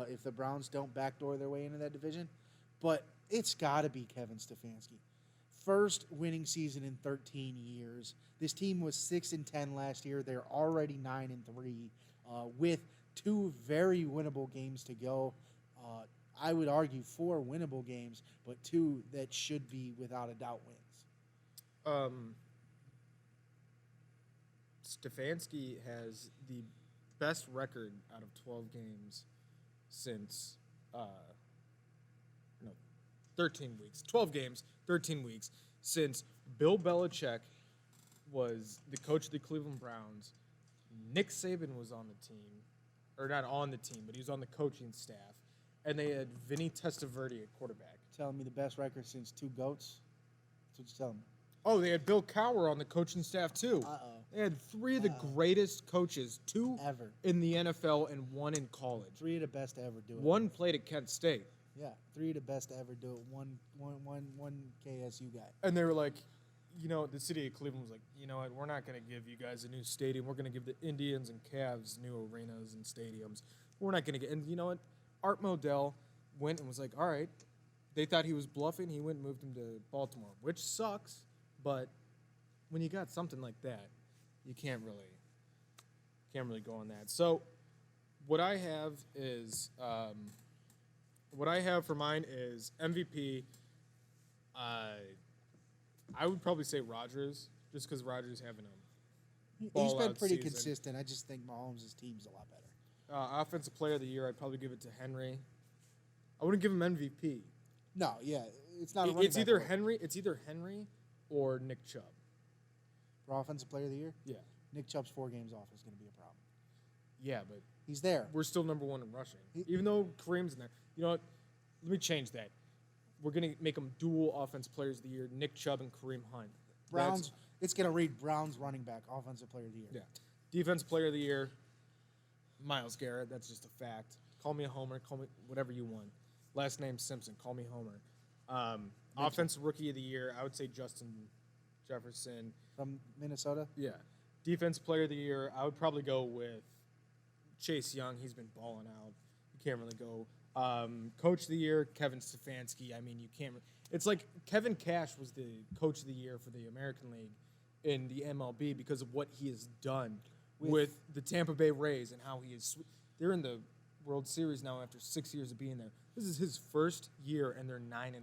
if the Browns don't backdoor their way into that division. But it's got to be Kevin Stefanski. First winning season in 13 years. This team was 6-10 last year. They're already 9-3, with 2 very winnable games to go. I would argue 4 winnable games, but 2 that should be without a doubt wins. Stefanski has the best record out of 12 games since 13 weeks. 12 games, 13 weeks since Bill Belichick was the coach of the Cleveland Browns. Nick Saban was on the team, or not on the team, but he was on the coaching staff. And they had Vinny Testaverde at quarterback. Telling me the best record since 2 GOATs? That's what you're telling me. Oh, they had Bill Cowher on the coaching staff, too. Uh-oh. They had 3 of the greatest coaches, 2 ever in the NFL and 1 in college. 3 of the best to ever do it. 1 played at Kent State. Yeah, 3 of the best to ever do it. One KSU guy. And they were like, the city of Cleveland was like, you know what, we're not going to give you guys a new stadium. We're going to give the Indians and Cavs new arenas and stadiums. We're not going to get, and you know what? Art Modell went and was like, all right. They thought he was bluffing. He went and moved him to Baltimore, which sucks. But when you got something like that, you can't really go on that. So what I have for mine is MVP. I would probably say Rodgers, just because Rodgers having a He's been pretty season. consistent. I just think Mahomes' team's a lot better. Offensive Player of the Year, I'd probably give it to Henry. I wouldn't give him MVP. No, yeah, it's not. It's either Henry or Nick Chubb. For Offensive Player of the Year. Yeah, Nick Chubb's 4 games off is going to be a problem. yeah, but He's there. we're still number 1 in rushing, even though Kareem's in there. You know what? Let me change that. We're gonna make them dual Offensive Players of the Year: Nick Chubb and Kareem Hunt. Browns. It's going to read Browns running back, Offensive Player of the Year. Yeah. Defensive Player of the Year: Myles Garrett. That's just a fact. Call me a homer. Call me whatever you want. Last name Simpson. Call me Homer. Offensive Rookie of the Year, I would say Justin Jefferson. From Minnesota. Yeah. Defensive Player of the Year, I would probably go with Chase Young. He's been balling out. You can't really go. Coach of the Year, Kevin Stefanski. I mean, you can't. It's like Kevin Cash was the Coach of the Year for the American League in the MLB because of what he has done with the Tampa Bay Rays and how he is. They're in the World Series now after 6 years of being there. This is his first year, and they're 9-3.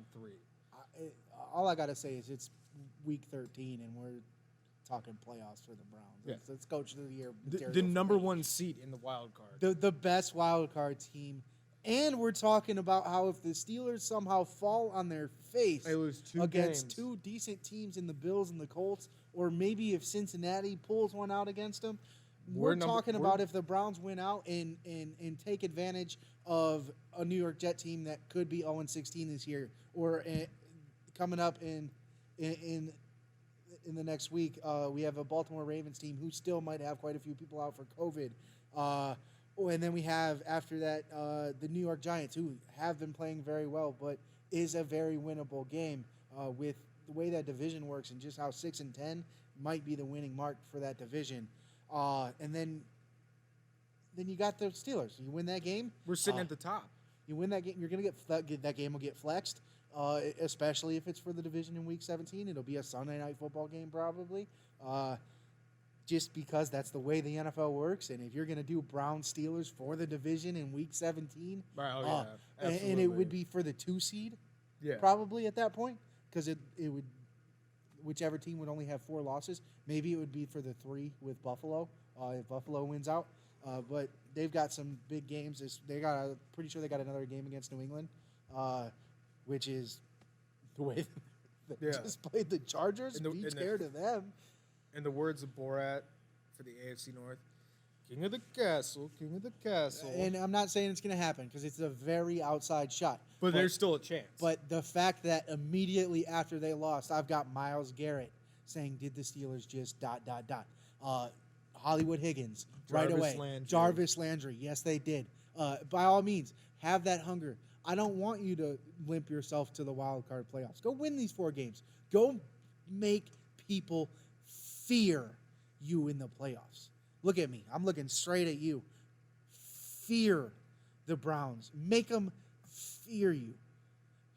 All I gotta say is it's week 13, and we're talking playoffs for the Browns. Yeah. It's coach of the year. The material for number me. one seat in the wild card. The best wild card team. And we're talking about how if the Steelers somehow fall on their face They lose 2 against games. 2 decent teams in the Bills and the Colts, or maybe if Cincinnati pulls one out against them, we're talking about if the Browns win out and take advantage of a New York Jet team that could be 0-16 this year, or coming up in the next week, we have a Baltimore Ravens team who still might have quite a few people out for COVID. And then we have, after that, the New York Giants, who have been playing very well, but is a very winnable game with the way that division works and just how 6-10 might be the winning mark for that division. And then you got the Steelers. You win that game. We're sitting at the top. You win that game, you're going to get that game will get flexed, especially if it's for the division in Week 17. It'll be a Sunday night football game probably. Just because that's the way the NFL works, and if you're going to do Browns Steelers for the division in Week 17, and it would be for the 2 seed, probably at that point, because it would, whichever team would only have 4 losses, maybe it would be for the 3 with Buffalo if Buffalo wins out. But they've got some big games. Pretty sure they got another game against New England, which is the way they just played the Chargers. Be fair to them. In the words of Borat for the AFC North, King of the Castle, King of the Castle. And I'm not saying it's going to happen because it's a very outside shot. But there's still a chance. But the fact that immediately after they lost, I've got Myles Garrett saying, did the Steelers just ... Hollywood Higgins, right away. Jarvis Landry, yes, they did. By all means, have that hunger. I don't want you to limp yourself to the wild card playoffs. Go win these 4 games. Go make people fear you in the playoffs. Look at me. I'm looking straight at you. Fear the Browns. Make them fear you.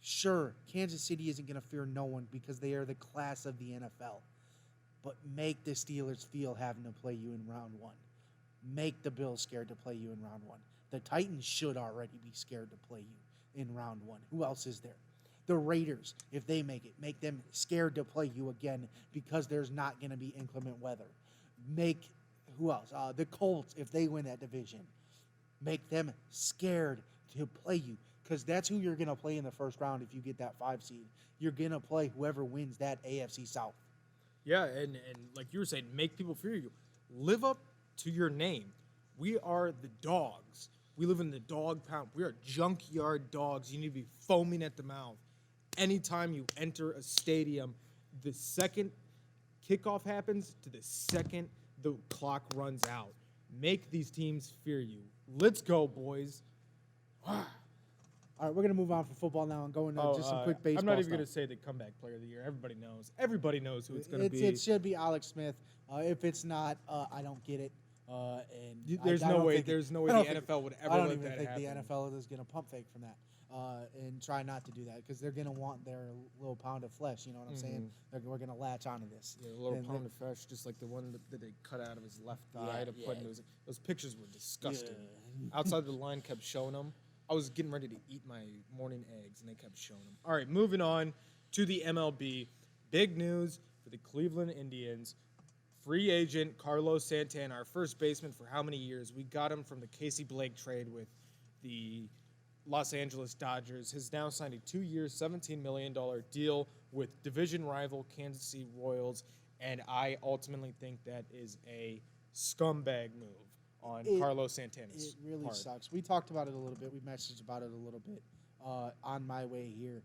Sure, Kansas City isn't going to fear no one because they are the class of the NFL. But make the Steelers feel having to play you in round 1. Make the Bills scared to play you in round 1. The Titans should already be scared to play you in round 1. Who else is there? The Raiders, if they make them scared to play you again because there's not going to be inclement weather. Who else? The Colts, if they win that division. Make them scared to play you because that's who you're going to play in the first round if you get that 5 seed. You're going to play whoever wins that AFC South. Yeah, and like you were saying, make people fear you. Live up to your name. We are the dogs. We live in the dog pound. We are junkyard dogs. You need to be foaming at the mouth. Anytime you enter a stadium, the second kickoff happens to the second the clock runs out. Make these teams fear you. Let's go, boys. All right, we're going to move on from football now and go into just some quick baseball I'm not even stuff. going to say the comeback player of the year. Everybody knows. Everybody knows who it's going to be. It should be Alex Smith. If it's not, I don't get it. There's no way the NFL would ever let that happen. I don't even think the NFL is going to pump fake from that and try not to do that because they're going to want their little pound of flesh. You know what I'm saying? We're going to latch onto this. Yeah, a little pound of flesh, just like the one that they cut out of his left thigh to put in those pictures were disgusting. Yeah. Outside the line kept showing them. I was getting ready to eat my morning eggs, and they kept showing them. All right, moving on to the MLB. Big news for the Cleveland Indians. Free agent Carlos Santana, our first baseman for how many years? We got him from the Casey Blake trade with the Los Angeles Dodgers. Has now signed a 2-year, $17 million deal with division rival Kansas City Royals, and I ultimately think that is a scumbag move on Carlos Santana's It really part. sucks. We talked about it a little bit. We messaged about it a little bit on my way here.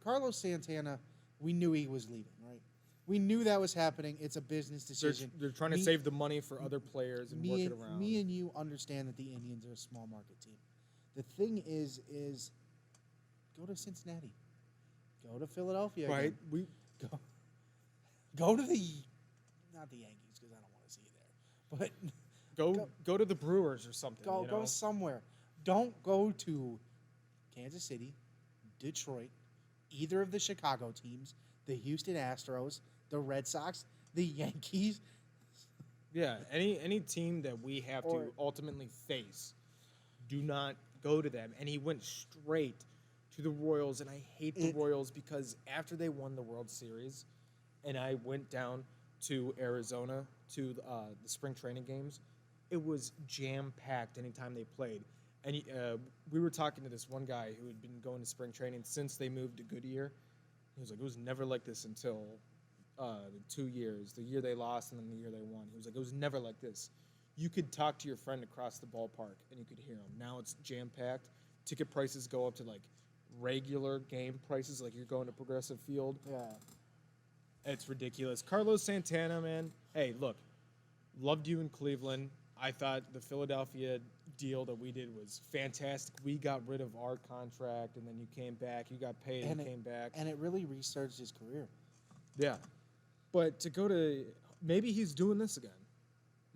Carlos Santana, we knew he was leaving, right? We knew that was happening. It's a business decision. They're trying to save the money for other players and work it around. Me and you understand that the Indians are a small market team. The thing is go to Cincinnati. Go to Philadelphia. Right. Again. Go to the not the Yankees because I don't want to see you there. But go to the Brewers or something. Go somewhere. Don't go to Kansas City, Detroit, either of the Chicago teams, the Houston Astros, the Red Sox, the Yankees. Yeah, any team that we have to ultimately face, do not go to them. And he went straight to the Royals, and I hate the Royals because after they won the World Series, and I went down to Arizona to the spring training games, it was jam-packed anytime they played. And we were talking to this one guy who had been going to spring training since they moved to Goodyear. He was like, it was never like this until the 2 years, the year they lost and then the year they won. He was like, it was never like this. You could talk to your friend across the ballpark and you could hear him. Now it's jam-packed. Ticket prices go up to like regular game prices, like you're going to Progressive Field. Yeah. It's ridiculous. Carlos Santana, man. Hey, look, loved you in Cleveland. I thought the Philadelphia deal that we did was fantastic. We got rid of our contract, and then you came back. You got paid and came back. And it really resurged his career. Yeah. But to go to – maybe he's doing this again.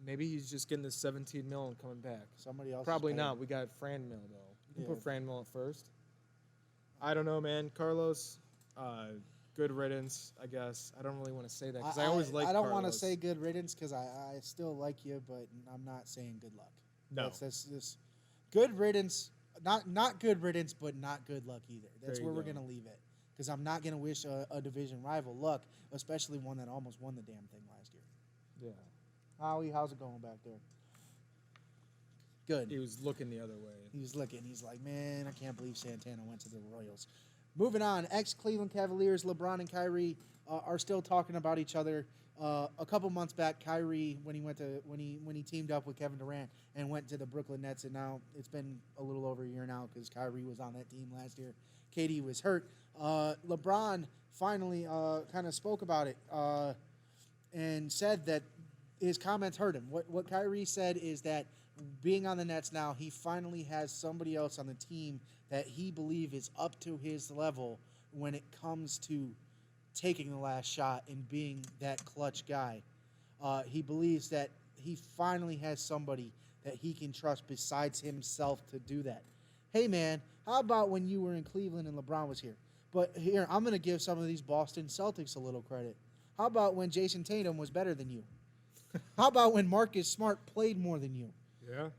Maybe he's just getting this $17 million and coming back. Somebody else Probably not. We got Fran Mill, though. You can put Fran Mill at first. I don't know, man. Carlos, good riddance, I guess. I don't really want to say that because I always like Carlos. I don't want to say good riddance because I still like you, but I'm not saying good luck. No. That's good riddance, not good riddance, but not good luck either. That's where we're going to leave it because I'm not going to wish a division rival luck, especially one that almost won the damn thing last year. Yeah. Howie, how's it going back there? Good. He was looking the other way. He was looking. He's like, man, I can't believe Santana went to the Royals. Moving on, ex-Cleveland Cavaliers, LeBron and Kyrie are still talking about each other. A couple months back, Kyrie, when he teamed up with Kevin Durant and went to the Brooklyn Nets, and now it's been a little over a year now because Kyrie was on that team last year. KD was hurt. LeBron finally kind of spoke about it and said that his comments hurt him. What Kyrie said is that being on the Nets now, he finally has somebody else on the team that he believes is up to his level when it comes to taking the last shot and being that clutch guy. He believes that he finally has somebody that he can trust besides himself to do that. Hey, man, how about when you were in Cleveland and LeBron was here? But here, I'm going to give some of these Boston Celtics a little credit. How about when Jason Tatum was better than you? How about when Marcus Smart played more than you? Yeah.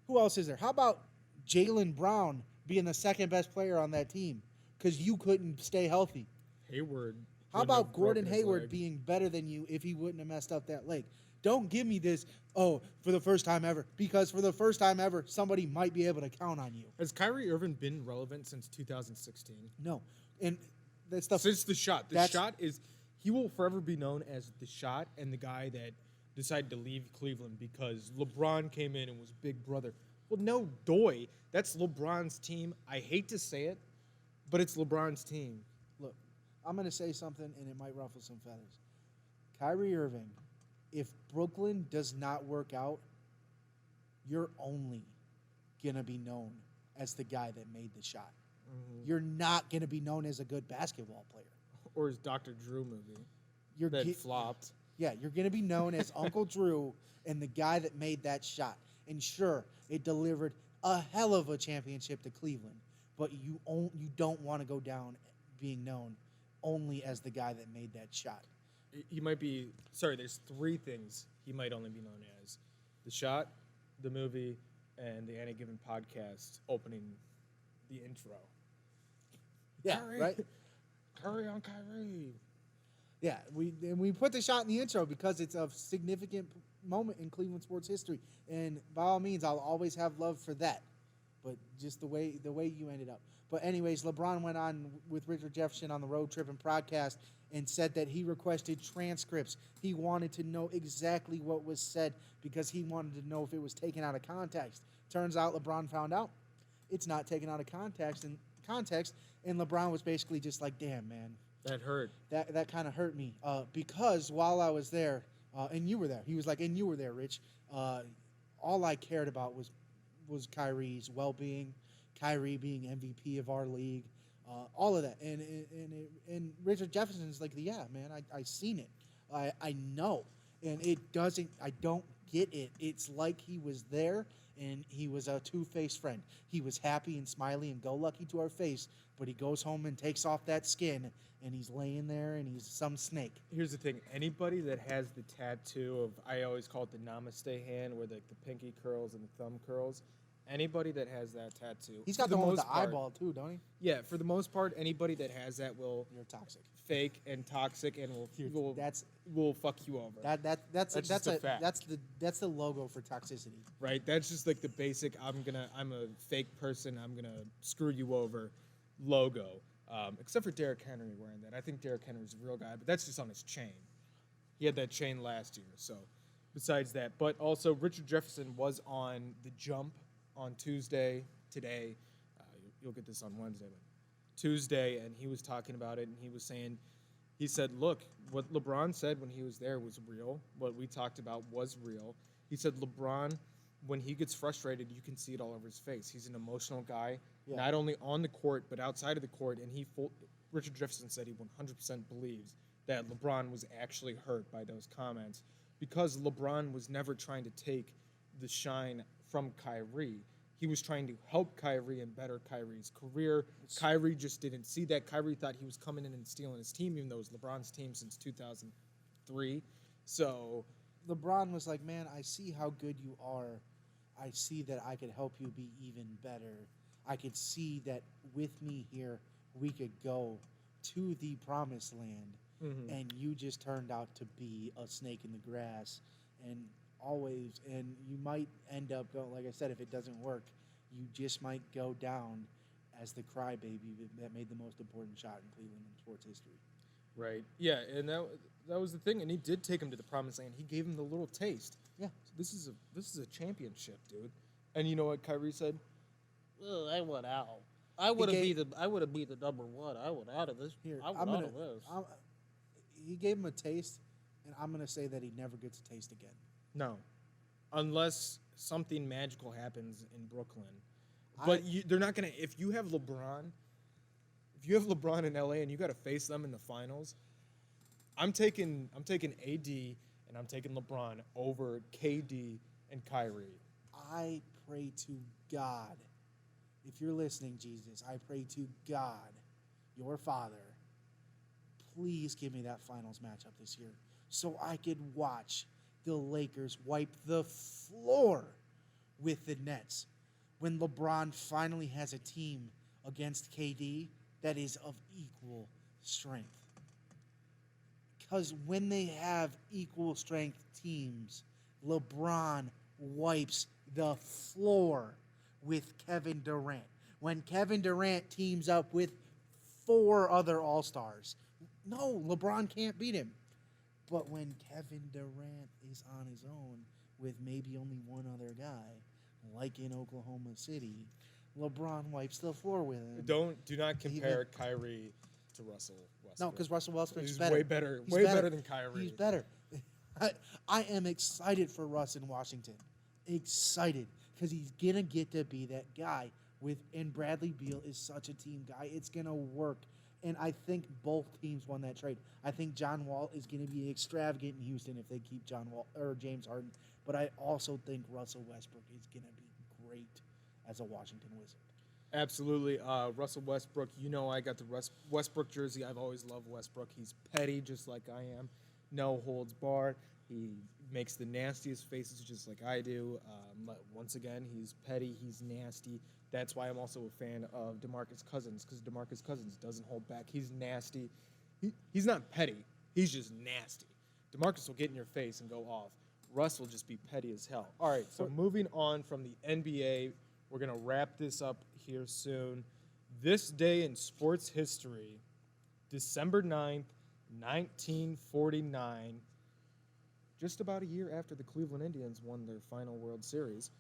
Who else is there? How about Jaylen Brown being the second best player on that team because you couldn't stay healthy? Hayward. How about Gordon Hayward being better than you if he wouldn't have messed up that leg? Don't give me this, for the first time ever, because for the first time ever, somebody might be able to count on you. Has Kyrie Irving been relevant since 2016? No. And that's the since the shot. The shot is he will forever be known as the shot and the guy that decided to leave Cleveland because LeBron came in and was big brother. Well, no, doy. That's LeBron's team. I hate to say it, but it's LeBron's team. Look, I'm going to say something, and it might ruffle some feathers. Kyrie Irving, if Brooklyn does not work out, you're only going to be known as the guy that made the shot. Mm-hmm. You're not going to be known as a good basketball player. Or his Dr. Drew movie that flopped. Yeah, you're going to be known as Uncle Drew and the guy that made that shot. And sure, it delivered a hell of a championship to Cleveland, but you don't want to go down being known only as the guy that made that shot. He might be – sorry, there's three things he might only be known as. The shot, the movie, and the Any Given Podcast opening the intro. Yeah, Kyrie, right? Kyrie on Kyrie. Yeah, we put the shot in the intro because it's a significant moment in Cleveland sports history, and by all means, I'll always have love for that. But just the way you ended up. But anyways, LeBron went on with Richard Jefferson on the Road Trippin podcast and said that he requested transcripts. He wanted to know exactly what was said because he wanted to know if it was taken out of context. Turns out LeBron found out it's not taken out of context, and LeBron was basically just like, "Damn, man, that hurt. That kind of hurt me because while I was there, and you were there, he was like, and you were there, Rich. All I cared about was Kyrie's well-being, Kyrie being MVP of our league, all of that. And Richard Jefferson's like, yeah, man, I seen it, I know, and it doesn't. I don't get it. It's like he was there." And he was a two-faced friend. He was happy and smiley and go-lucky to our face, but he goes home and takes off that skin, and he's laying there, and he's some snake. Here's the thing. Anybody that has the tattoo of, I always call it the namaste hand, where the pinky curls and the thumb curls, Anybody that has that tattoo, He's got for the one with most the part- eyeball too, don't he? Yeah, for the most part, anybody that has that will You're toxic. fake and toxic and will That's fuck you over. that's just a fact. that's the logo for toxicity. Right? That's just like the basic. I'm a fake person. I'm gonna screw you over logo. Except for Derrick Henry wearing that. I think Derrick Henry's a real guy, but that's just on his chain. He had that chain last year. So besides that, but also Richard Jefferson was on The Jump on Tuesday today. You'll get this on Wednesday, but Tuesday, and he was talking about it, and he was saying, he said, look, what LeBron said when he was there was real. What we talked about was real. He said LeBron, when he gets frustrated, you can see it all over his face. He's an emotional guy, not only on the court, but outside of the court, and Richard Jefferson said he 100% believes that LeBron was actually hurt by those comments because LeBron was never trying to take the shine from Kyrie. He was trying to help Kyrie and better Kyrie's career. Kyrie just didn't see that. Kyrie thought he was coming in and stealing his team, even though it was LeBron's team since 2003. So LeBron was like, man, I see how good you are. I see that I could help you be even better. I could see that with me here, we could go to the promised land. Mm-hmm. And you just turned out to be a snake in the grass. And you might end up going, like I said, if it doesn't work, you just might go down as the crybaby that made the most important shot in Cleveland in sports history. Right. Yeah, and that was the thing, and he did take him to the promised land. He gave him the little taste. Yeah. So this is a championship, dude. And you know what Kyrie said? Well, I went out. I would have beat the number one. I went out of this. Here, I went out of this. He gave him a taste, and I'm gonna say that he never gets a taste again. No, unless something magical happens in Brooklyn. But they're not gonna. If you have LeBron in LA and you got to face them in the finals, I'm taking AD and I'm taking LeBron over KD and Kyrie. I pray to God, if you're listening, Jesus, I pray to God, your Father, please give me that finals matchup this year so I could watch the Lakers wipe the floor with the Nets when LeBron finally has a team against KD that is of equal strength. Because when they have equal strength teams, LeBron wipes the floor with Kevin Durant. When Kevin Durant teams up with 4 other All-Stars, no, LeBron can't beat him. But when Kevin Durant is on his own with maybe only one other guy, like in Oklahoma City, LeBron wipes the floor with him. Do not compare Kyrie to Russell Westbrook. No, because Russell Westbrook's He's better. way better. He's Way better than Kyrie. He's better. I am excited for Russ in Washington. Excited. Because he's going to get to be that guy. And Bradley Beal is such a team guy. It's going to work. And I think both teams won that trade. I think John Wall is going to be extravagant in Houston if they keep James Harden. But I also think Russell Westbrook is going to be great as a Washington Wizard. Absolutely. Russell Westbrook, I got the Westbrook jersey. I've always loved Westbrook. He's petty just like I am. No holds barred. He makes the nastiest faces just like I do. Once again, he's petty. He's nasty. That's why I'm also a fan of DeMarcus Cousins, because DeMarcus Cousins doesn't hold back. He's nasty. He's not petty. He's just nasty. DeMarcus will get in your face and go off. Russ will just be petty as hell. All right, so moving on from the NBA, we're going to wrap this up here soon. This day in sports history, December 9th, 1949, just about a year after the Cleveland Indians won their final World Series,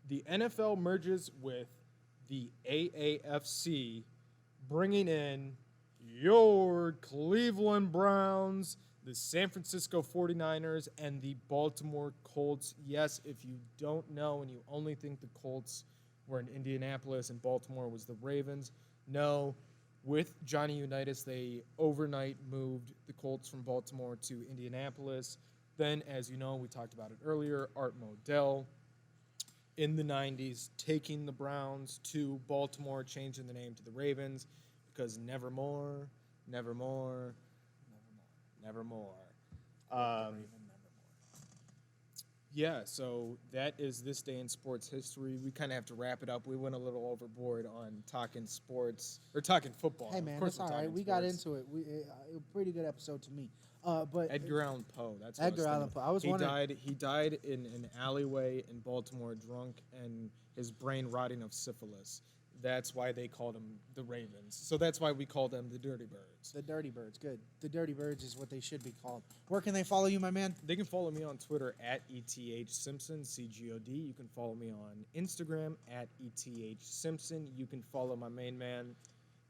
the NFL merges with the AAFC, bringing in your Cleveland Browns, the San Francisco 49ers, and the Baltimore Colts. Yes, if you don't know and you only think the Colts were in Indianapolis and Baltimore was the Ravens, no. With Johnny Unitas, they overnight moved the Colts from Baltimore to Indianapolis. Then, as you know, we talked about it earlier, Art Modell in the 90s taking the Browns to Baltimore, changing the name to the Ravens, because nevermore, nevermore, nevermore. Yeah, so that is this day in sports history. We kind of have to wrap it up. We went a little overboard on talking sports or talking football. Hey Of man, course that's we're all right. talking We got sports. into it. A pretty good episode to me. But Edgar Allan Poe. That's what Edgar I was Allan thinking. Poe. I was wondering. He died in an alleyway in Baltimore, drunk, and his brain rotting of syphilis. That's why they called him the Ravens. So that's why we call them the Dirty Birds. The Dirty Birds, good. The Dirty Birds is what they should be called. Where can they follow you, my man? They can follow me on Twitter at ETH Simpson, CGOD. You can follow me on Instagram at ETH Simpson. You can follow my main man.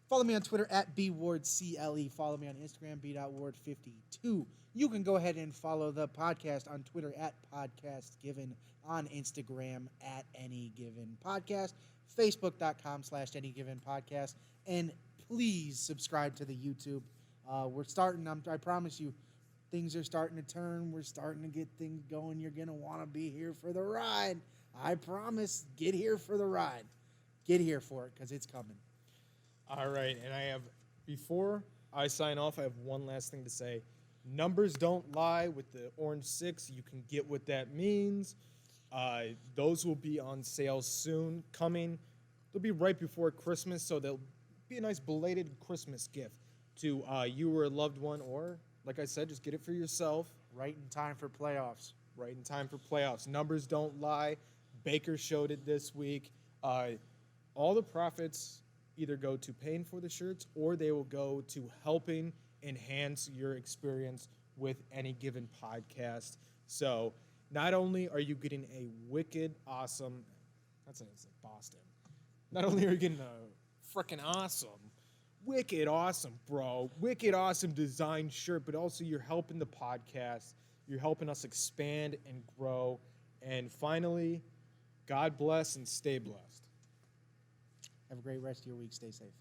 Follow me on Twitter at BWardCLE. Follow me on Instagram, B.Ward52. You can go ahead and follow the podcast on Twitter at PodcastGiven, on Instagram at AnyGivenPodcast, Facebook.com/AnyGivenPodcast, and please subscribe to the YouTube. We're starting, I promise you, things are starting to turn. We're starting to get things going. You're going to want to be here for the ride. I promise, get here for the ride. Get here for it because it's coming. All right, and before I sign off, I have one last thing to say. Numbers don't lie with the Orange 6. You can get what that means. Those will be on sale soon, coming. They'll be right before Christmas, so they'll be a nice belated Christmas gift to you or a loved one, or, like I said, just get it for yourself. Right in time for playoffs. Right in time for playoffs. Numbers don't lie. Baker showed it this week. All the profits either go to paying for the shirts or they will go to helping enhance your experience with any given podcast. So not only are you getting a wicked awesome, that's like Boston. Not only are you getting a freaking awesome, wicked awesome, bro, wicked awesome design shirt, but also you're helping the podcast. You're helping us expand and grow. And finally, God bless and stay blessed. Have a great rest of your week. Stay safe.